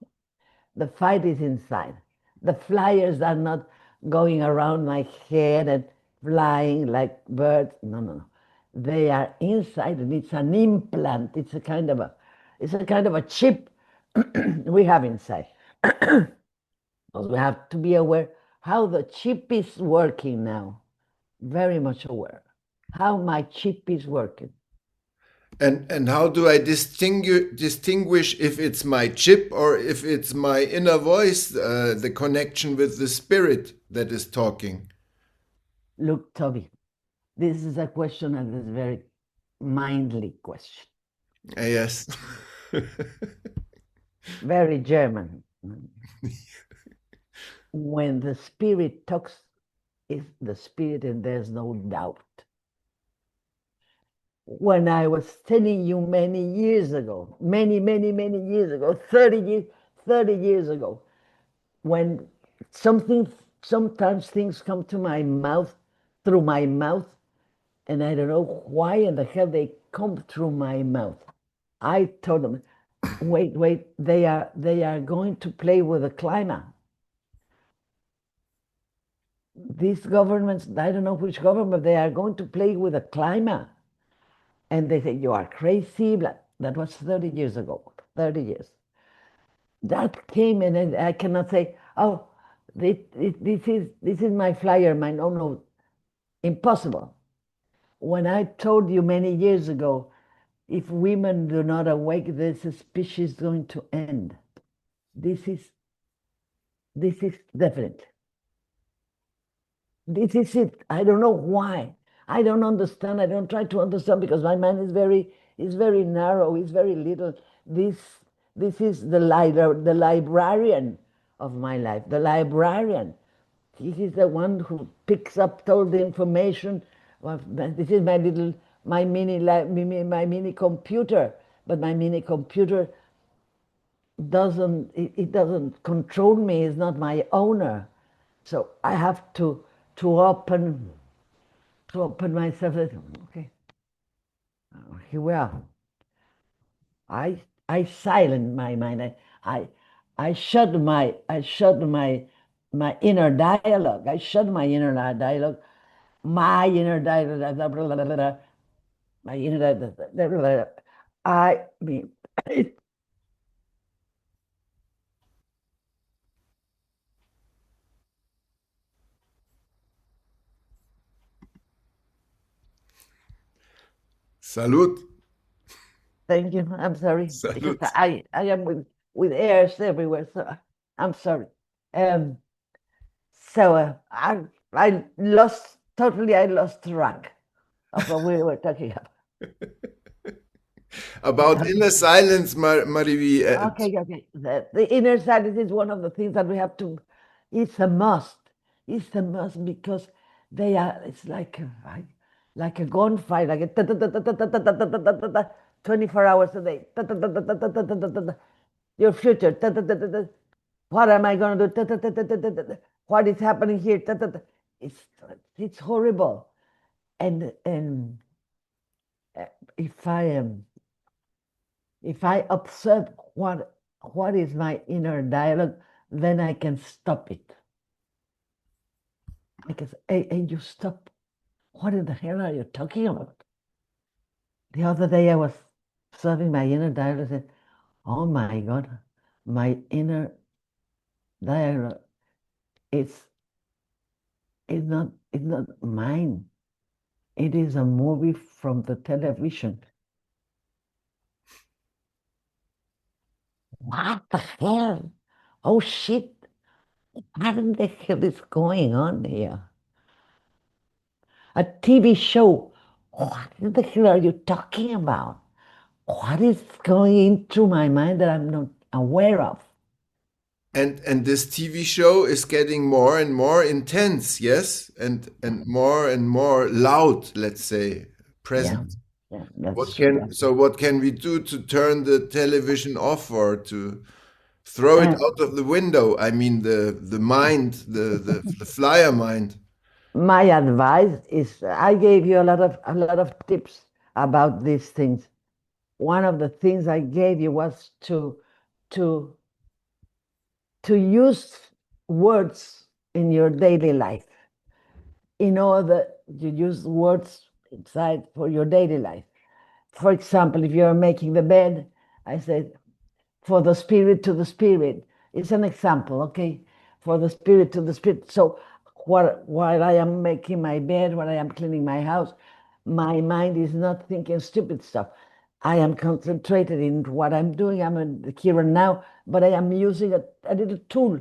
The fight is inside. The flyers are not going around my head and flying like birds. No. They are inside, and it's an implant. It's a kind of a chip we have inside. We have to be aware how the chip is working now. Very much aware how my chip is working. And how do I distinguish if it's my chip or if it's my inner voice, the connection with the spirit that is talking? Look, Toby, this is a question that is very mindly question. Yes. Very German. When the spirit talks, it's the spirit and there's no doubt. When I was telling you many years ago, many years ago, 30 years ago, when sometimes things come to my mouth, through my mouth, and I don't know why in the hell they come through my mouth. I told them, wait, they are going to play with the climate. These governments, I don't know which government, they are going to play with the climate. And they say, you are crazy. That was 30 years ago, 30 years. That came and I cannot say, oh, this is my flyer, no. Impossible. When I told you many years ago, if women do not awake, this species is going to end. This is definite. This is it. I don't know why. I don't understand. I don't try to understand because my mind is very narrow. It's very little. This this is the librarian of my life. The librarian. He is the one who picks up all the information. Well, this is my mini computer. But my mini computer it doesn't control me. It's not my owner. So I have to open myself. Okay, here we are. I silent my mind. I I shut my inner dialogue. I shut my inner dialogue. My inner dialogue. Blah, blah, blah, blah, blah. My inner dialogue. Blah, blah, blah. I mean, Salud. thank you. I'm sorry because Salud. I am with airs everywhere. So I'm sorry. Um. So I lost totally. I lost track of what we were talking about. About inner silence, Mariví. Okay, okay. The inner silence is one of the things that we have to. It's a must. It's a must because they are. It's like a gunfight, like a 24 hours a day. Your future. What am I going to do? What is happening here? It's it's horrible. And if I am if I observe what is my inner dialogue, then I can stop it. I can say, hey, you stop. What in the hell are you talking about? The other day I was observing my inner dialogue and said, oh my God, my inner dialogue is it's not mine. It is a movie from the television. What the hell? Oh shit. What in the hell is going on here? A TV show. What the hell are you talking about? What is going through my mind that I'm not aware of? And this TV show is getting more and more intense, yes, and more loud, let's say, Yeah, present. yeah, that's What true. what can we do to turn the television off or to throw it Uh, out of the window? I mean the mind, the flyer mind. my advice is I gave you a lot of tips about these things. One of the things I gave you was to to use words in your daily life. In order you use words inside for your daily life. For example, if you're making the bed, I said, for the spirit to the spirit. It's an example, okay? For the spirit to the spirit. So while I am making my bed, while I am cleaning my house, my mind is not thinking stupid stuff. I am concentrated in what I'm doing. I'm in the here and now, but I am using a little tool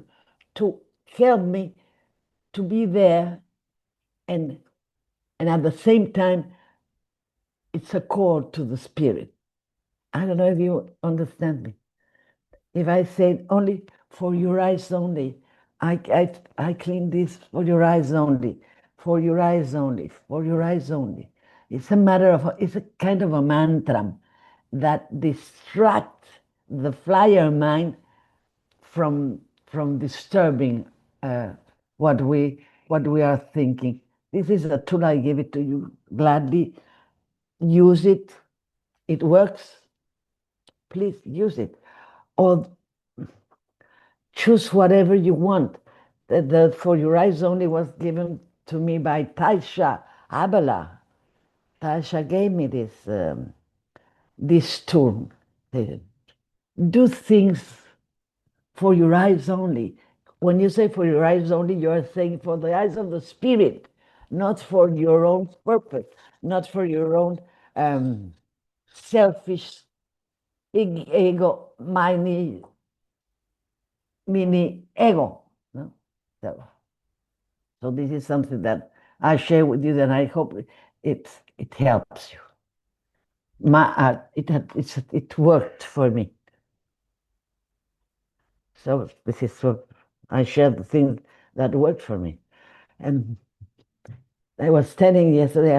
to help me to be there and at the same time it's a call to the spirit. I don't know if you understand me. If I say only for your eyes only, I clean this for your eyes only, for your eyes only, for your eyes only. It's a matter of, it's a kind of a mantra that distracts the flyer mind from disturbing what we are thinking. This is a tool. I give it to you gladly. Use it. It works. Please use it. Or choose whatever you want. The For Your Eyes Only was given to me by Taisha Abela. Taisha gave me this tool. Do things for your eyes only. When you say for your eyes only, you are saying for the eyes of the spirit. not for your own purpose, not for your own selfish ego, mini ego. No? So this is something that I share with you, and I hope it helps you. It worked for me. So this is what I share the things that worked for me. And I was telling yesterday,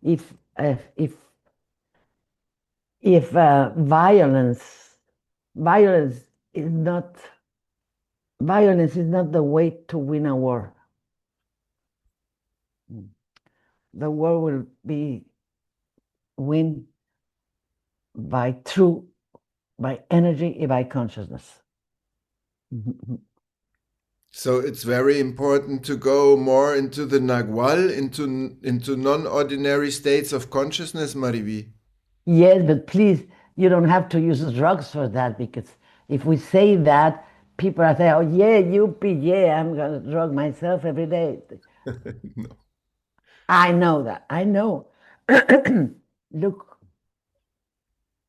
if if if violence is not the way to win a war. The war will be win by energy and by consciousness. So it's very important to go more into the Nagual, into non-ordinary states of consciousness, Mariví. Yes, but please, you don't have to use drugs for that, because if we say that, people are saying, "Oh yeah, yeah, I'm gonna drug myself every day." No. I know that. I know. Look,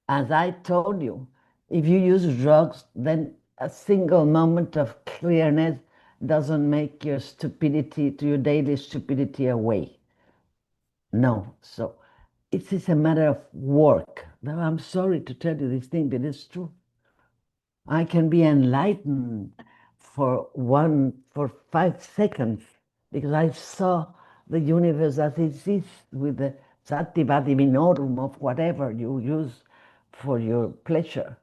as I told you, if you use drugs, then a single moment of clearness doesn't make your stupidity, to your daily stupidity, away. No. So it is a matter of work. Now, I'm sorry to tell you this thing, but it's true. I can be enlightened for 5 seconds because I saw the universe as it is, with the sati vati minorum of whatever you use for your pleasure.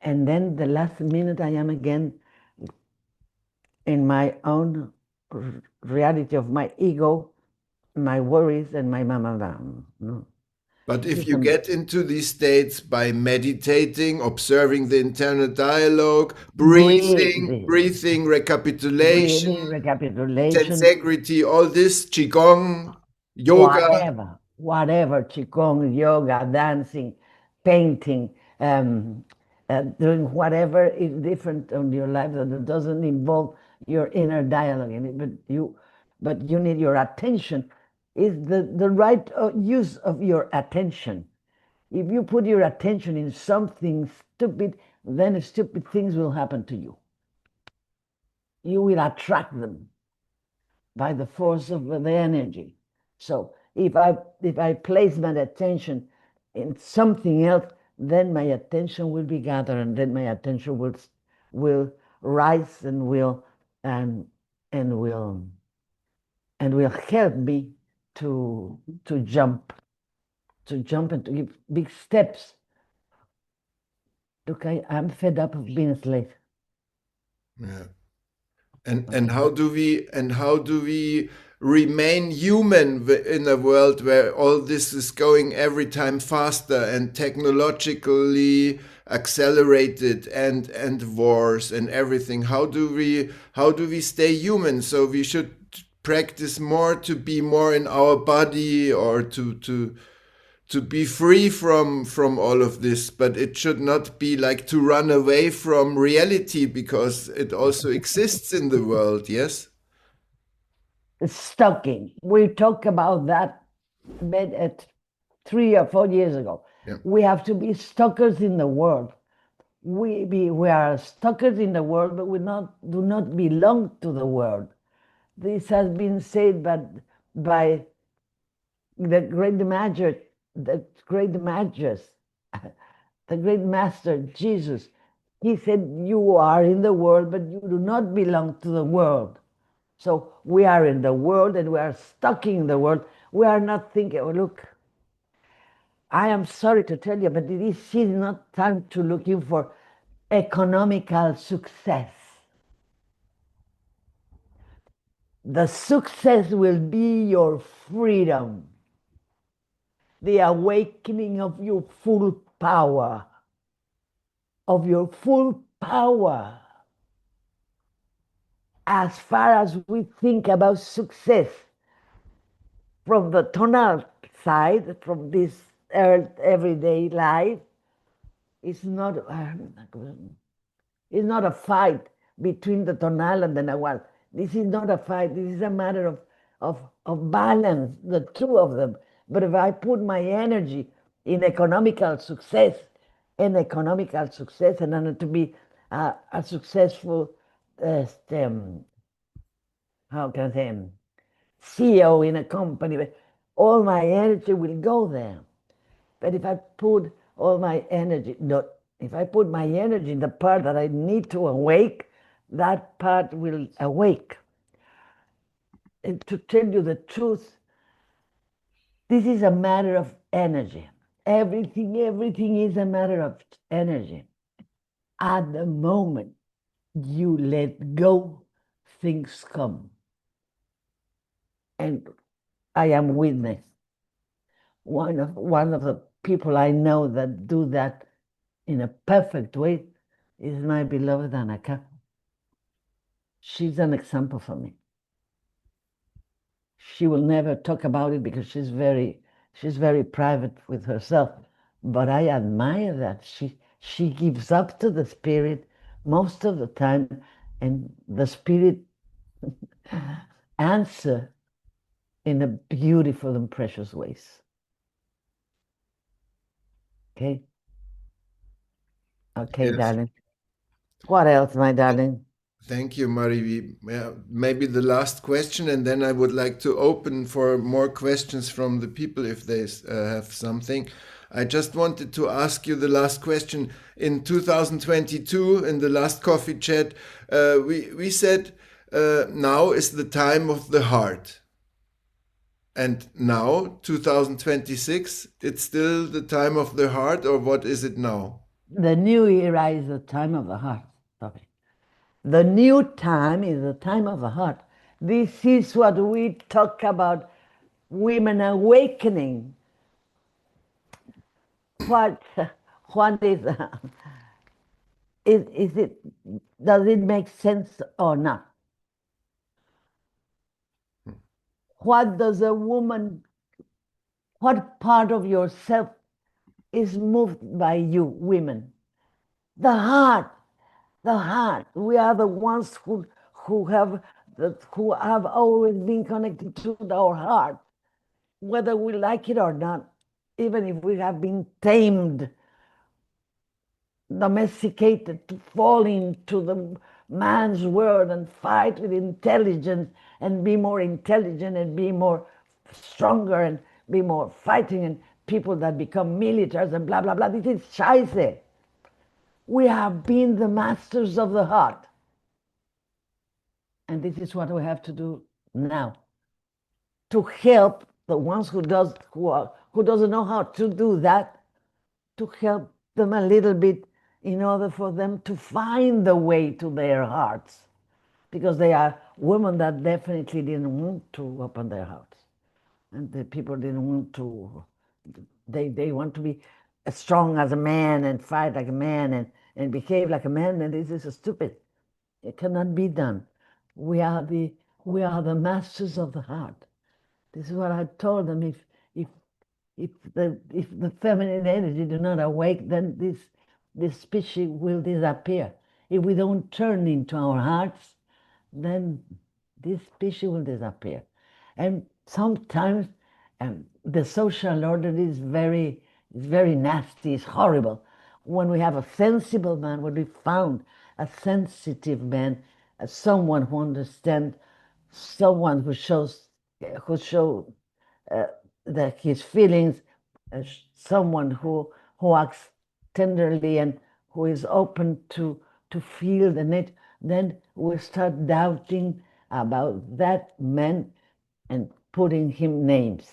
And then the last minute I am again in my own reality of my ego, my worries, and my mama. No. But if you get into these states by meditating, observing the internal dialogue, breathing, recapitulation, breathing, recapitulation, tensegrity, all this, qigong, yoga. whatever, qigong, yoga, dancing, painting, doing whatever is different on your life that doesn't involve your inner dialogue in it, but you need your attention. Is the right use of your attention. If you put your attention in something stupid, then stupid things will happen to you. You will attract them by the force of the energy. So if I place my attention in something else, then my attention will be gathered, and then my attention will rise and will and will help me to jump and to give big steps. Look, I'm fed up of being a slave. Yeah. And how do we remain human in a world where all this is going every time faster and technologically accelerated, and wars and everything? How do we stay human? So we should practice more to be more in our body, or to be free from all of this, but it should not be like to run away from reality, because it also exists in the world. Yes. Stalking. We talked about that at 3 or 4 years ago. Yeah. We have to be stalkers in the world. We are stalkers in the world, but do not belong to the world. This has been said by the great master, the great master Jesus. He said, "You are in the world, but you do not belong to the world." So we are in the world, and we are stuck in the world. We are not thinking, "Oh, look, I am sorry to tell you, but this is not time to looking for economical success. The success will be your freedom, the awakening of your full power, As far as we think about success from the tonal side, from this earth everyday life, it's not a fight between the tonal and the nahual. This is not a fight. This is a matter of balance, the two of them. But if I put my energy in economical success, and then to be a successful, how can I say, CEO in a company, but all my energy will go there. But if I put all my energy, no, if I put my energy in the part that I need to awake, that part will awake. And to tell you the truth, this is a matter of energy. Everything is a matter of energy. At the moment you let go, things come. And I am witness. One of the people I know that do that in a perfect way is my beloved Anaka. She's an example for me. She will never talk about it because she's very private with herself. But I admire that she gives up to the spirit most of the time, and the spirit answer in a beautiful and precious ways. Okay? Okay, Yes. darling. What else, my darling? Thank you, Mariví. Maybe the last question, and then I would like to open for more questions from the people if they have something. I just wanted to ask you the last question. In 2022, in the last coffee chat, we said now is the time of the heart. And now, 2026, it's still the time of the heart, or what is it now? The new era is the time of the heart. Okay. The new time is the time of the heart. This is what we talk about, women awakening. What is it? Does it make sense or not? What does a woman? What part of yourself is moved by you, women? The heart. The heart. We are the ones who have always been connected to our heart, whether we like it or not, even if we have been tamed, domesticated to fall into the man's world and fight with intelligence and be more intelligent and be more stronger and be more fighting, and people that become militaries and blah blah blah. This is scheiße. We have been the masters of the heart. And this is what we have to do now, to help the ones who doesn't know how to do that, to help them a little bit in order for them to find the way to their hearts, because they are women that definitely didn't want to open their hearts, and the people didn't want to. They want to be as strong as a man and fight like a man and behave like a man, and this is stupid. It cannot be done. We are the masters of the heart. This is what I told them. If the feminine energy do not awake, then this species will disappear. If we don't turn into our hearts, then this species will disappear. And sometimes the social order is very nasty, it's horrible. When we have a sensible man, when we found a sensitive man, someone who understands, someone who shows uh, his feelings, someone who acts tenderly and who is open to feel the need, then we start doubting about that man and putting him names.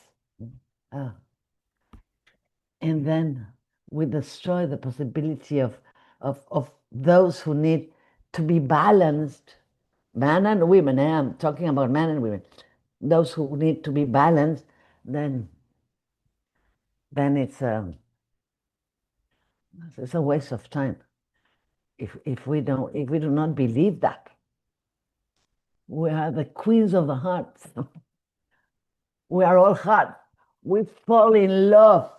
And then we destroy the possibility of those who need to be balanced, men and women. I'm talking about men and women. Those who need to be balanced, then it's a waste of time. If we do not believe that we are the queens of the heart, we are all heart. We fall in love.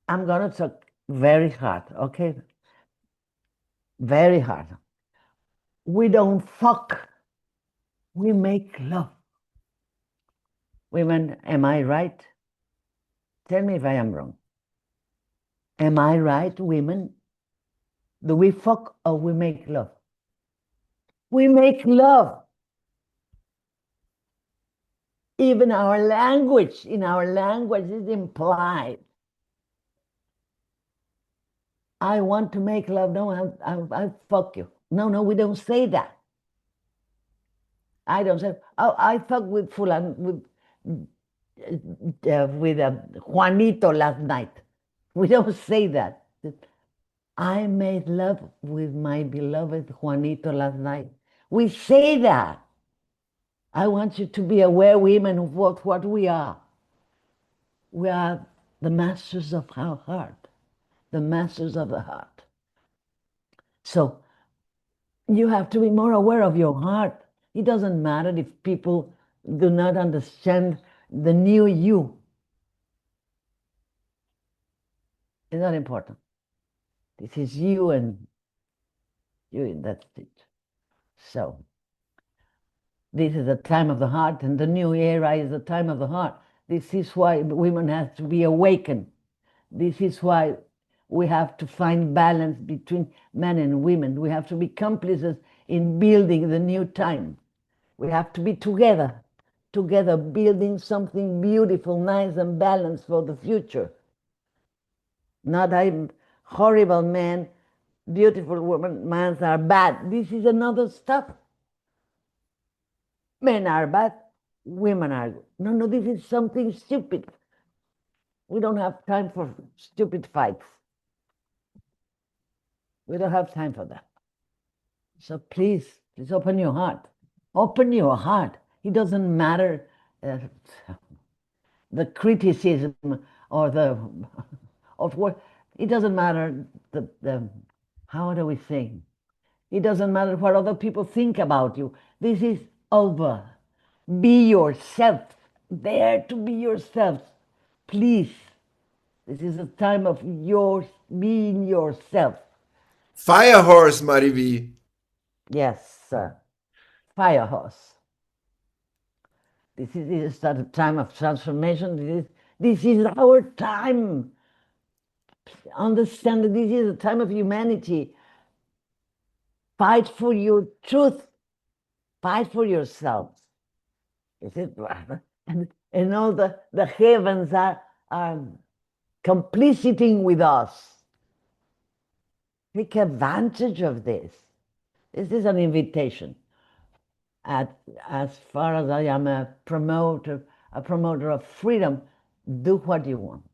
I'm gonna talk very hard, okay? Very hard. We don't fuck. We make love. Women, am I right? Tell me if I am wrong. Am I right, women? Do we fuck or we make love? We make love. Even our language, in our language is implied. I want to make love. No, I'll fuck you. No, we don't say that. I don't say, oh, I fuck with Fulan, with Juanito last night. We don't say that. I made love with my beloved Juanito last night. We say that. I want you to be aware, women, of what we are. We are the masters of our heart, the masters of the heart. So you have to be more aware of your heart. It doesn't matter if people do not understand the new you. It's not important. This is you and that's it. So this is the time of the heart, and the new era is the time of the heart. This is why women have to be awakened. This is why we have to find balance between men and women. We have to be cómplices in building the new time. We have to be together building something beautiful, nice, and balanced for the future. Not I'm horrible man, beautiful woman, men are bad. This is another stuff. Men are bad, women are good. No, this is something stupid. We don't have time for stupid fights. We don't have time for that. So please open your heart. Open your heart. It doesn't matter the criticism or of what. It doesn't matter the how do we say? It doesn't matter what other people think about you. This is over. Be yourself. Dare to be yourself. Please. This is a time of being yourself. Fire horse, Mariví. Yes, sir. Fire horse. This is a time of transformation. This is our time. Understand that this is a time of humanity. Fight for your truth. Fight for yourself. Is it? And all the heavens are compliciting with us. Take advantage of this. This is an invitation. As far as I am a promoter of freedom, do what you want.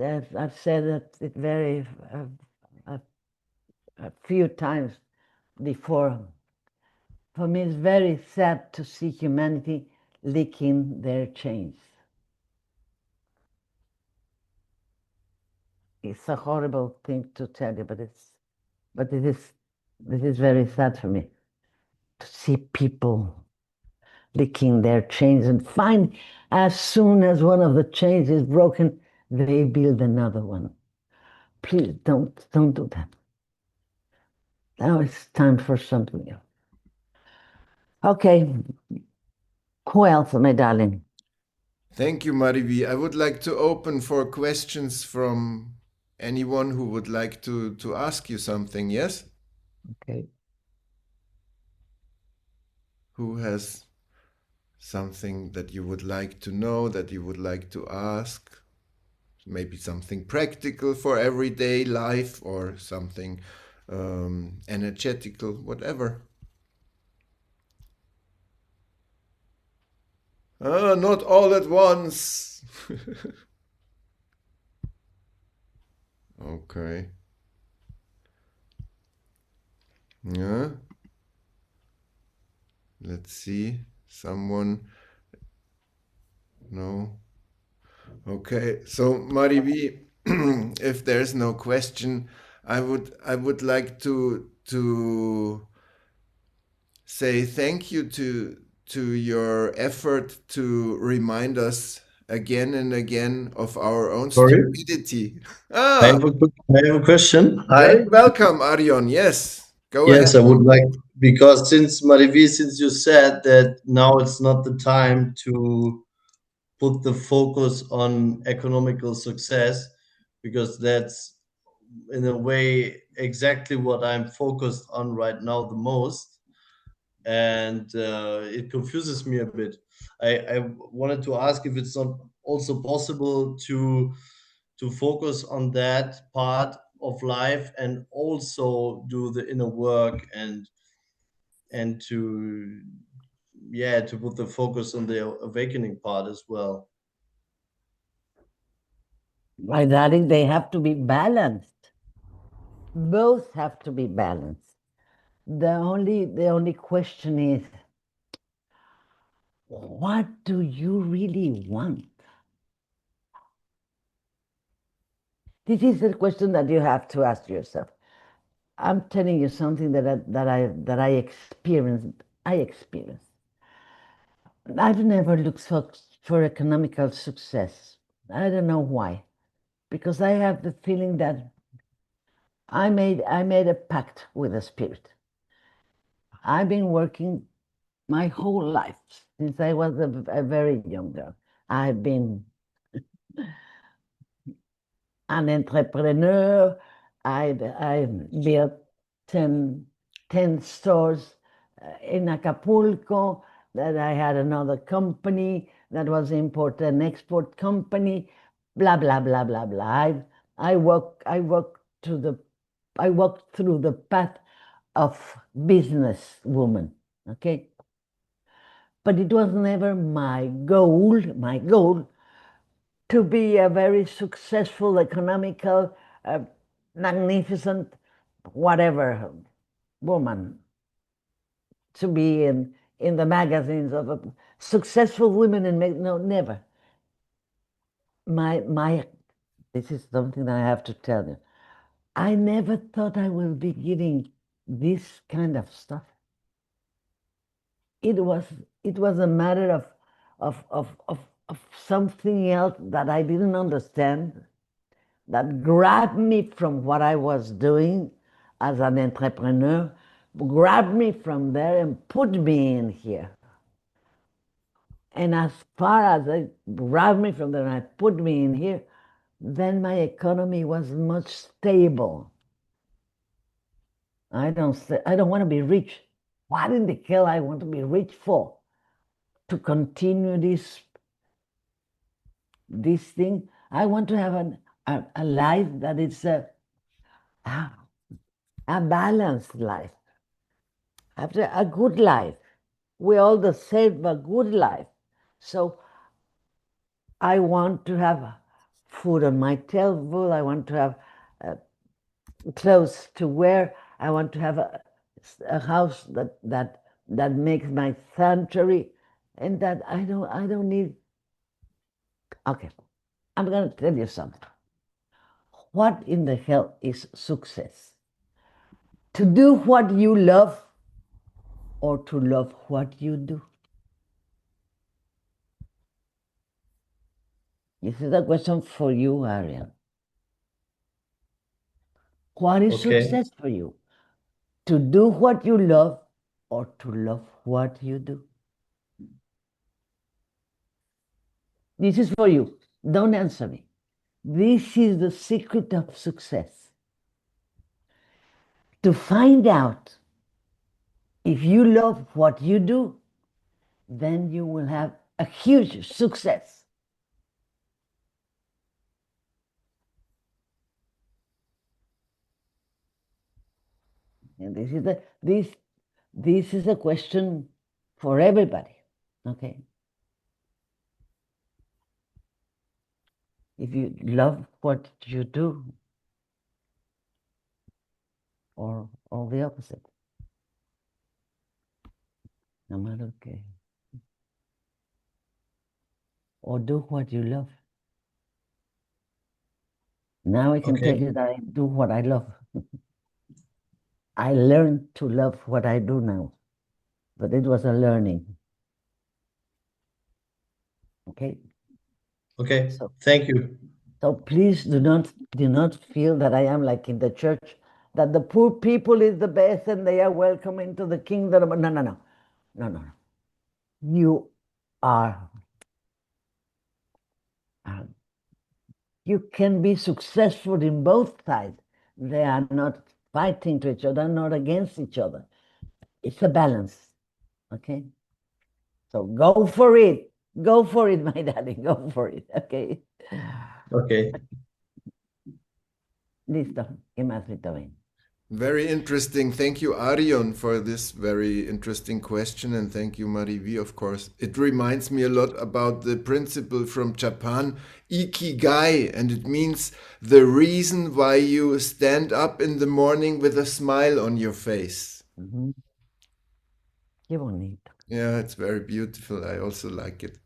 I've said it very a few times before. For me, it's very sad to see humanity licking their chains. It's a horrible thing to tell you, but this is very sad for me to see people licking their chains and find as soon as one of the chains is broken, they build another one. Please don't do that. Now it's time for something else. Okay. Who else, my darling? Thank you, Mariví. I would like to open for questions from anyone who would like to ask you something, yes? Okay. Who has something that you would like to know, that you would like to ask? Maybe something practical for everyday life or something energetical, whatever. Not all at once. Okay. Yeah. Let's see. Someone. No. Okay. So Mariví, if there's no question, I would like to say thank you to your effort to remind us again and again of our own stupidity. I have a question. Hi. Very welcome, Arion. Yes. Go Yes, I ahead. would like, because since Mariví, since you said that now it's not the time to put the focus on economical success, because that's in a way exactly what I'm focused on right now the most, and it confuses me a bit. I wanted to ask if it's not also possible to focus on that part of life and also do the inner work, and to, yeah, to put the focus on the awakening part as well. My darling, they have to be balanced. Both have to be balanced. The only question is, what do you really want? This is the question that you have to ask yourself. I'm telling you something that I experienced. I experienced. I've never looked for economical success. I don't know why, because I have the feeling that I made a pact with the spirit. I've been working my whole life since I was a very young girl. I've been an entrepreneur. I built 10, 10 stores in Acapulco. That I had another company that was import and export company. Blah blah blah blah blah. I walked through the path of businesswoman. Okay, but it was never my goal. My goal to be a very successful, economical, uh, magnificent, whatever woman, to be in the magazines of successful women in no, never. My this is something that I have to tell you. I never thought I would be giving this kind of stuff. It was it was a matter of something else that I didn't understand, that grabbed me from what I was doing as an entrepreneur, grabbed me from there and put me in here. And as far as it grabbed me from there and I put me in here, then my economy was much stable. I don't want to be rich. What in the hell I want to be rich for? To continue this thing? I want to have a life that is a balanced life. After a good life. We all deserve a good life. So I want to have food on my table. I want to have uh, clothes to wear. I want to have a house that makes my sanctuary, and that I don't need. Okay, I'm gonna tell you something. What in the hell is success? To do what you love, or to love what you do? This is a question for you, Ariel. What is Okay. success for you? To do what you love, or to love what you do? This is for you. Don't answer me. This is the secret of success. To find out if you love what you do, then you will have a huge success. And this is a question for everybody. Okay. If you love what you do, or the opposite. No matter, okay. Or do what you love. Now I can Okay. tell you that I do what I love. I learned to love what I do now, but it was a learning. Okay. Okay. So Thank you. please do not feel that I am like in the church that the poor people is the best and they are welcome into the kingdom. No, no, no, no, no, no. You are, you can be successful in both sides. They are not fighting to each other, not against each other. It's a balance, okay? So go for it. Go for it, my daddy. Go for it, okay? Okay. Listo. ¿Qué más, Vitorín? Very interesting. Thank you, Arion, for this very interesting question. And thank you, Mariví, of course. It reminds me a lot about the principle from Japan, Ikigai. And it means the reason why you stand up in the morning with a smile on your face. Qué bonito. Yeah, it's very beautiful. I also like it.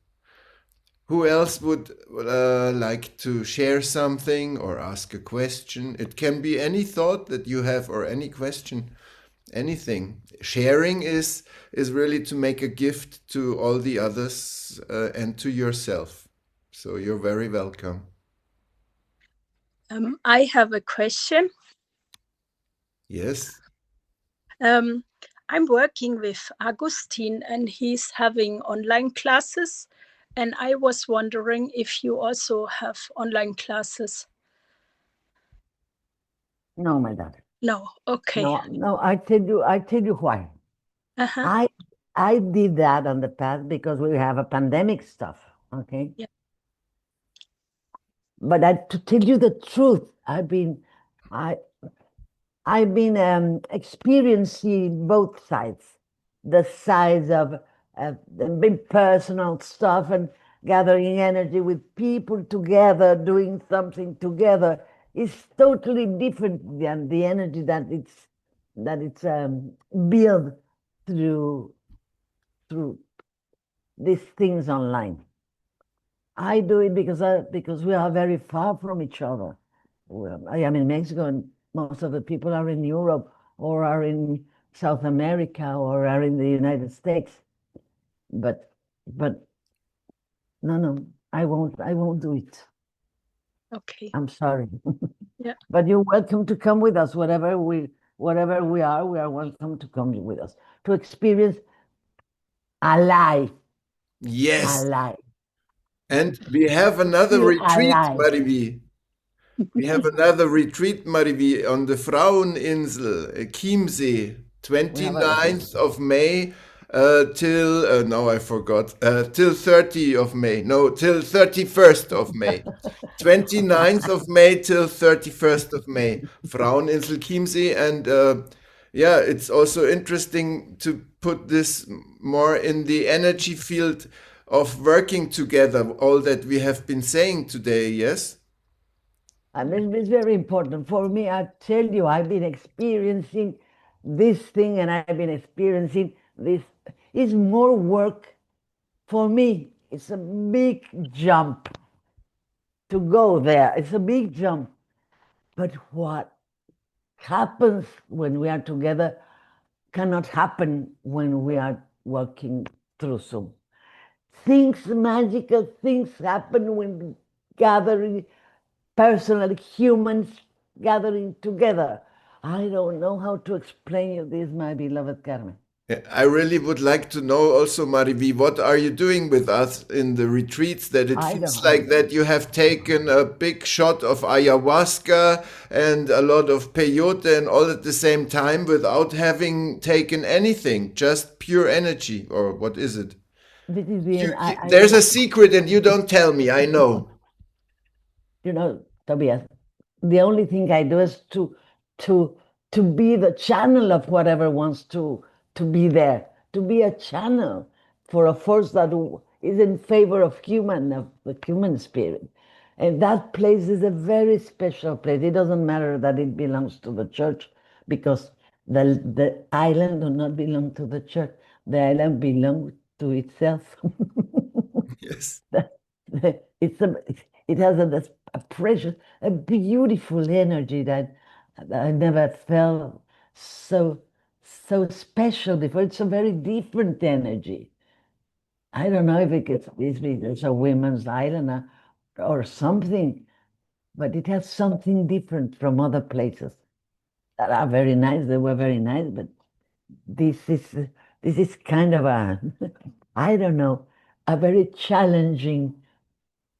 Who else would like to share something or ask a question? It can be any thought that you have or any question, anything. Sharing is really to make a gift to all the others and to yourself. So you're very welcome. I have a question. Yes. I'm working with Agustin and he's having online classes. And I was wondering if you also have online classes. No, my daughter. No, okay. No, I tell you why. Uh-huh. I did that on the past because we have a pandemic stuff, okay? Yeah. But to tell you the truth, I've been experiencing both sides, the sides of the personal stuff and gathering energy with people together, doing something together is totally different than the energy that it's built through these things online. I do it because we are very far from each other. I am in Mexico, and most of the people are in Europe or are in South America or are in the United States. But no, I won't do it. Okay. I'm sorry. Yeah. But you're welcome to come with us, wherever we are welcome to come with us to experience alive. Yes. Alive. And we have another Feel retreat, alive. Mariví. We have another retreat, Mariví, on the Fraueninsel, Chiemsee, 29th of May till, now I forgot, till 30th of May. No, till 31st of May. 29th of May till 31st of May. Fraueninsel, Chiemsee. And yeah, it's also interesting to put this more in the energy field of working together, all that we have been saying today, yes? And it's very important for me. I tell you, I've been experiencing this thing and I've been experiencing this. It's more work for me. It's a big jump to go there. It's a big jump. But what happens when we are together cannot happen when we are working through Zoom. Magical things happen when gathering personal humans gathering together. I don't know how to explain you this, my beloved Carmen. I really would like to know also, Mariví, what are you doing with us in the retreats that it feels like that you have taken a big shot of ayahuasca and a lot of peyote and all at the same time without having taken anything, just pure energy, or what is it? This is there's a secret and you don't tell me, I know. You know, Tobias, the only thing I do is to be the channel of whatever wants to be there, to be a channel for a force that is in favor of the human spirit. And that place is a very special place. It doesn't matter that it belongs to the church, because the island does not belong to the church. The island belongs to itself. Yes. It has a precious, a beautiful energy that I never felt so special before. It's a very different energy. I don't know if it's a women's island or something, but it has something different from other places. that are very nice. They were very nice, but this is kind of a I don't know, a very challenging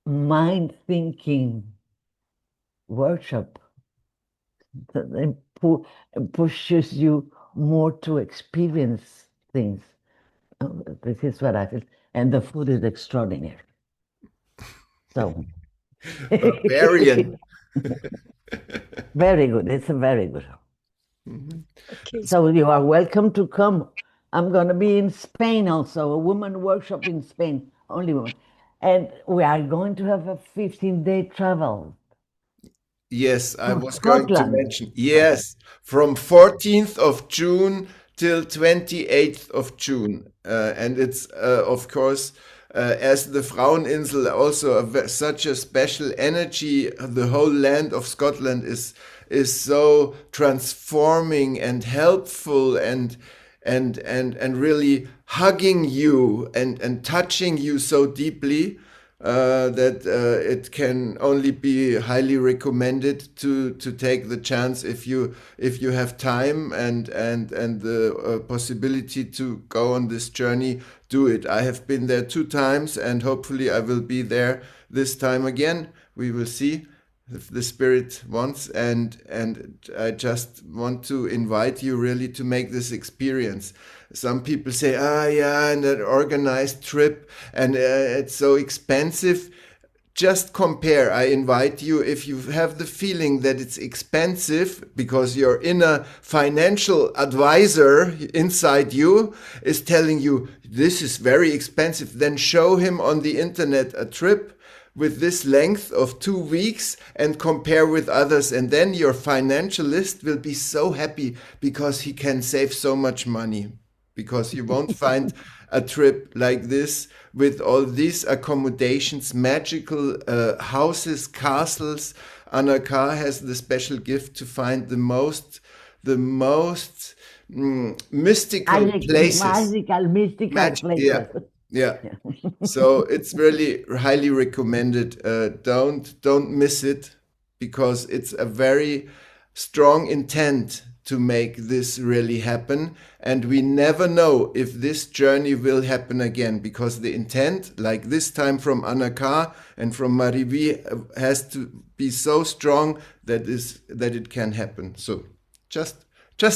mind thinking workshop that then pushes you more to experience things. Oh, this is what I feel, and the food is extraordinary. So Barbarian. very good. It's a very good. Okay. So you are welcome to come. I'm going to be in Spain also, a woman workshop in Spain, only women. And we are going to have a 15-day travel Yes, I to was going to Scotland. mention. Yes, from 14th of June till 28th of June. And it's, of course, as the Fraueninsel, also such a special energy. The whole land of Scotland is so transforming and helpful and really hugging you and touching you so deeply that it can only be highly recommended to take the chance if you have time and the possibility to go on this journey. Do it. I have been there 2 times, and hopefully I will be there this time again. We will see if the spirit wants, and I just want to invite you really to make this experience. Some people say, yeah, and an organized trip, and it's so expensive. Just compare. I invite you, if you have the feeling that it's expensive because your inner financial advisor inside you is telling you this is very expensive, then show him on the internet a trip with this length of 2 weeks and compare with others. And then your financialist will be so happy because he can save so much money. Because you won't find a trip like this with all these accommodations, magical houses, castles. Anaka has the special gift to find the most mystical places. Mystical places. Yeah, yeah. So it's really highly recommended. Don't miss it, because it's a very strong intent to make this really happen. And we never know if this journey will happen again, because the intent, like this time from Anaka and from Mariví, has to be so strong that it can happen. So just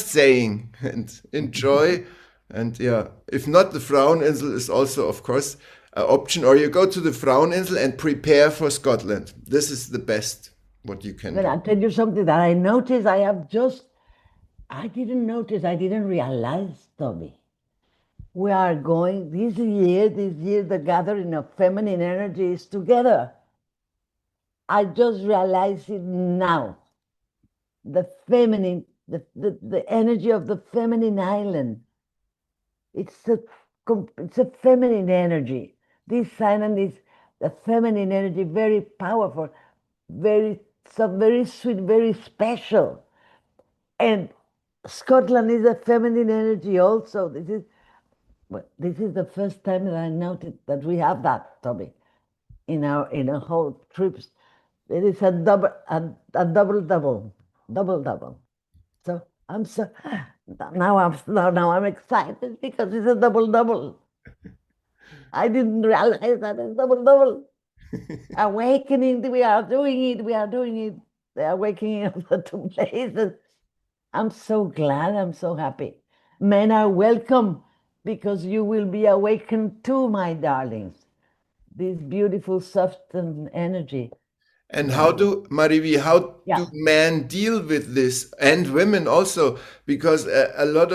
saying, and enjoy. And yeah, if not, the Fraueninsel is also, of course, an option. Or you go to the Fraueninsel and prepare for Scotland. This is the best what you can But do. I'll tell you something that I noticed. I didn't notice, I didn't realize, Toby. We are going this year, the gathering of feminine energy is together. I just realized it now. The feminine, the energy of the feminine island. It's a feminine energy. This island is the feminine energy, very powerful, very sweet, very special. And Scotland is a feminine energy also. This is the first time that I noted that we have that, Toby, in our whole trips. It is a double. So now I'm excited because it's a double. I didn't realize that it's double. Awakening, we are doing it. The awakening of the two places. I'm so glad, I'm so happy. Men are welcome, because you will be awakened too, my darlings. This beautiful, soft energy. And how do, Mariví, how Yeah. do men deal with this, and women also? Because a lot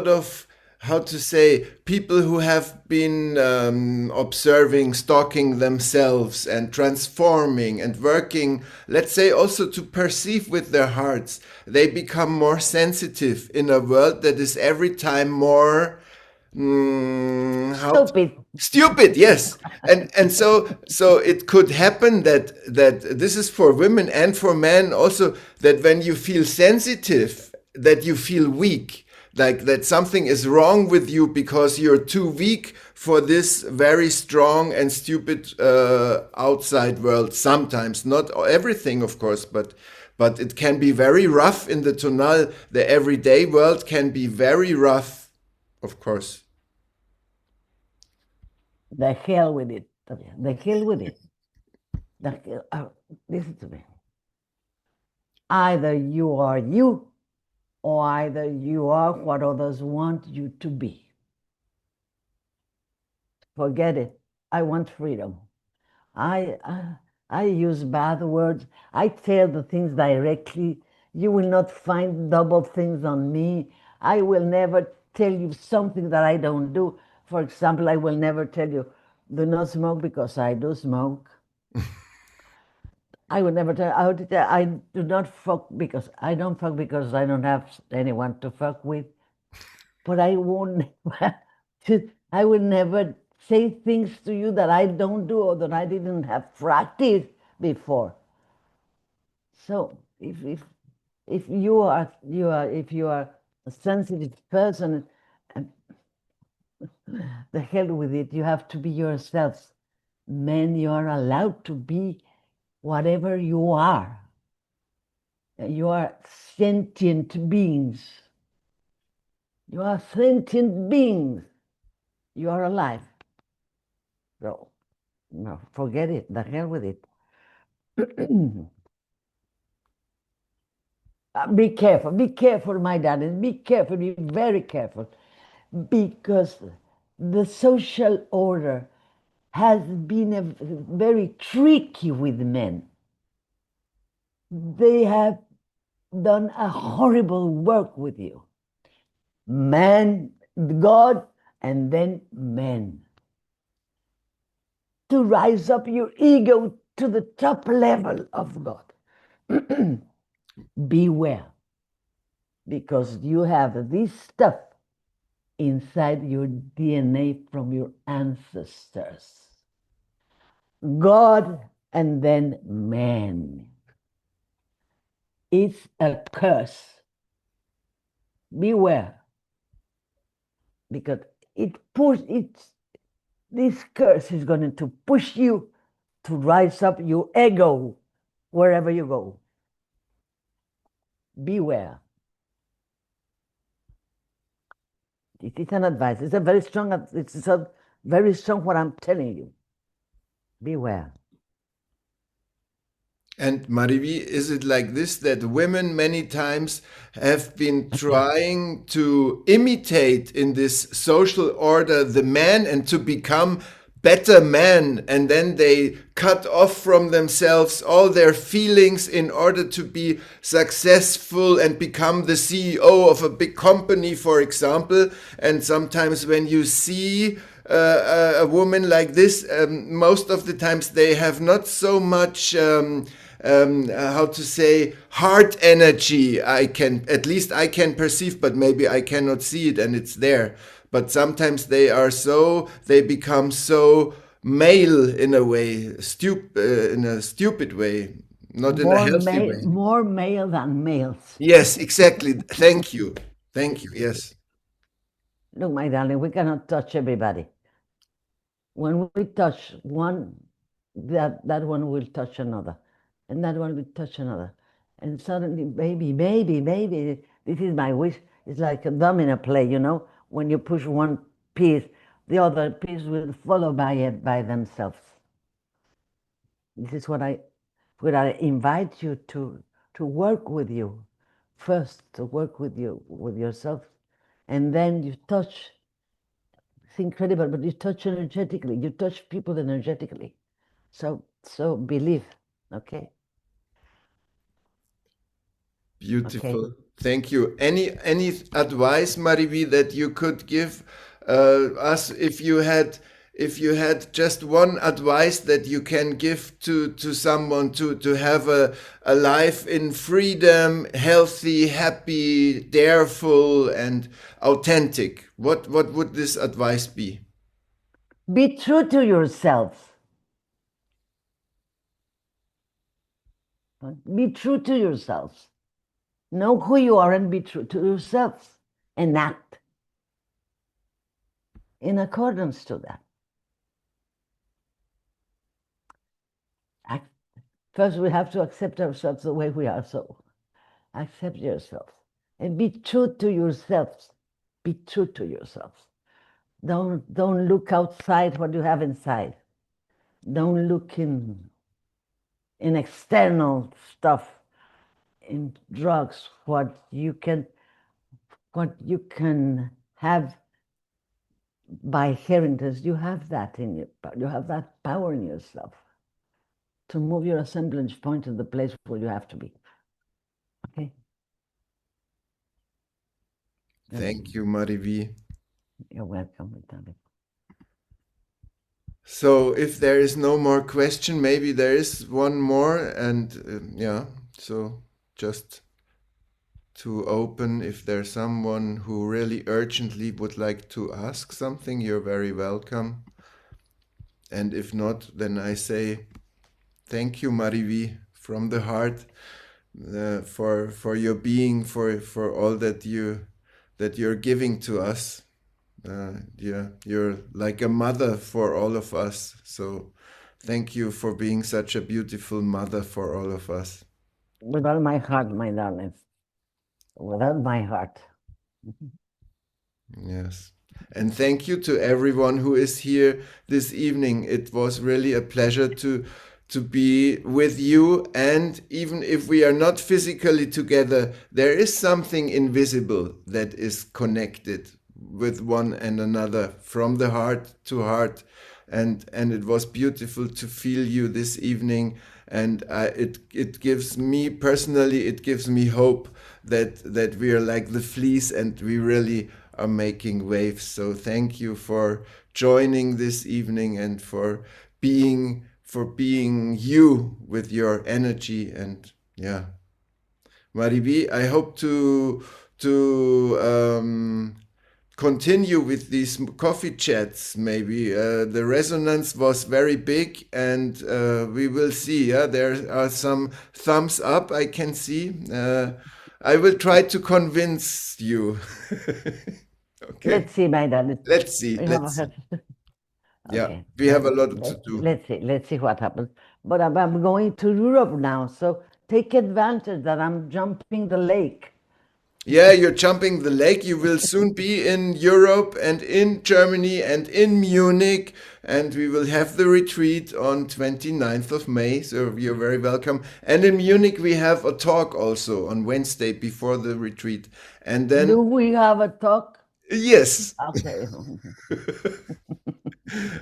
of, how to say, people who have been observing, stalking themselves and transforming and working, let's say, also to perceive with their hearts, they become more sensitive in a world that is every time more stupid, yes. And so it could happen that this is for women and for men also, that when you feel sensitive, that you feel weak, like that something is wrong with you because you're too weak for this very strong and stupid outside world. Sometimes, not everything, of course, but but it can be very rough in the tonal. The everyday world can be very rough, of course. The hell with it. The hell with it. Listen to me. Either you are you, or either you are what others want you to be. Forget it. I want freedom. I use bad words. I tell the things directly. You will not find double things on me. I will never tell you something that I don't do. For example, I will never tell you, do not smoke because I do smoke. I would never tell. I do not fuck because I don't fuck because I don't have anyone to fuck with. But I won't. I will never say things to you that I don't do or that I didn't have practice before. So if you are a sensitive person, the hell with it. You have to be yourselves. Men, you are allowed to be whatever you are. You are sentient beings. You are sentient beings. You are alive. So, no, forget it. The hell with it. Be careful. Be careful, my darling. Be careful. Be very careful. Because the social order has been very tricky with men. They have done a horrible work with you. Man, God, and then men. To rise up your ego to the top level of God. Beware, because you have this stuff inside your DNA from your ancestors. God and then man. It's a curse. Beware, because this curse is going to push you to rise up your ego wherever you go. Beware. It is an advice. It's a very strong what I'm telling you. Beware. And Mariví, is it like this that women many times have been trying to imitate in this social order the man and to become better men, and then they cut off from themselves all their feelings in order to be successful and become the CEO of a big company, for example? And sometimes when you see a woman like this, most of the times they have not so much how to say, heart energy. At least I can perceive, but maybe I cannot see it and it's there. But sometimes they become so male in a way, in a stupid way, not in a healthy way. More male than males. Yes, exactly. Thank you. Thank you. Yes. Look, my darling, we cannot touch everybody. When we touch one, that one will touch another, and that one will touch another. And suddenly, maybe, this is my wish. It's like a domino play, when you push one piece, the other piece will follow by it by themselves. This is what I invite you to work with you. First, to work with yourself, and then you touch. It's incredible, but you touch energetically. You touch people energetically. So believe, okay? Beautiful. Okay. Thank you. Any advice, Mariví, that you could give us if you had just one advice that you can give to someone to have a life in freedom, healthy, happy, dareful, and authentic? What would this advice be? Be true to yourself. Be true to yourselves. Know who you are and be true to yourselves and act in accordance to that. Act first we have to accept ourselves the way we are. So accept yourself and be true to yourselves. Be true to yourselves. Don't look outside what you have inside. Don't look in external stuff, in drugs, what you can have by inheritance. You have that in you. You have that power in yourself to move your assemblage point to the place where you have to be. Okay. Thank you, Mariví. You're welcome, Vitaly. So if there is no more question, maybe there is one more, and yeah, so just to open, if there's someone who really urgently would like to ask something, you're very welcome. And if not, then I say thank you, Mariví, from the heart, for your being, for all that you're giving to us. Yeah, you're like a mother for all of us. So thank you for being such a beautiful mother for all of us. With all my heart, my darling. With all my heart. Yes. And thank you to everyone who is here this evening. It was really a pleasure to be with you. And even if we are not physically together, there is something invisible that is connected with one and another from the heart to heart. And it was beautiful to feel you this evening. And it gives me personally, it gives me hope that we are like the fleece and we really are making waves. So thank you for joining this evening and for being you with your energy. And yeah, Mariví, I hope to continue with these coffee chats. Maybe the resonance was very big, and we will see. Yeah, there are some thumbs up I can see. I will try to convince you. Okay, Let's see, my darling. let's see. We Let's see. Yeah, Okay. we have a lot to do. Let's see what happens. But I'm going to Europe now, so take advantage that I'm jumping the lake. Yeah, you're jumping the lake. You will soon be in Europe and in Germany and in Munich, and we will have the retreat on 29th of May. So you're very welcome. And in Munich, we have a talk also on Wednesday before the retreat. And Do then, we have a talk? yes, Okay.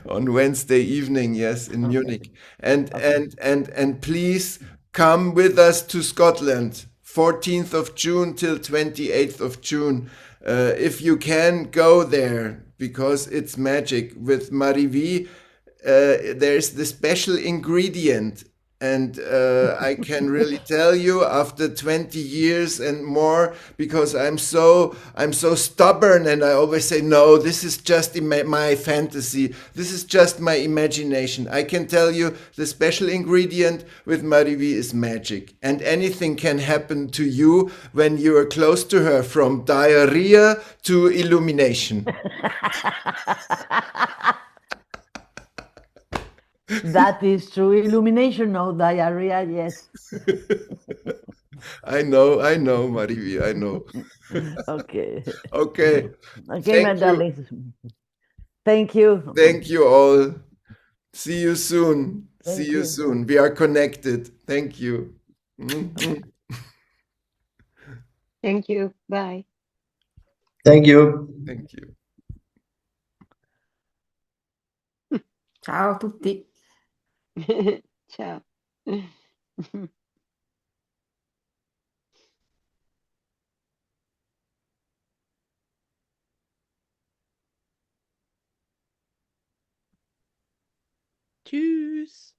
on Wednesday evening, yes, in Okay. Munich. And Okay. and please come with us to Scotland, 14th of June till 28th of June. If you can go there, because it's magic. With Mariví, there's the special ingredient. And I can really tell you, after 20 years and more, because I'm so stubborn, and I always say no. This is just my fantasy. This is just my imagination. I can tell you, the special ingredient with Mariví is magic, and anything can happen to you when you are close to her, from diarrhea to illumination. That is true. Illumination, no diarrhea, yes. I know, Mariví, I know. Okay. Okay. Okay, my Thank you. darlings. Thank you. Thank you all. See you soon. See Thank you you. soon. We are connected. Thank you. Thank you. Bye. Thank you. Thank you. Ciao a tutti. Ciao. Tschüss.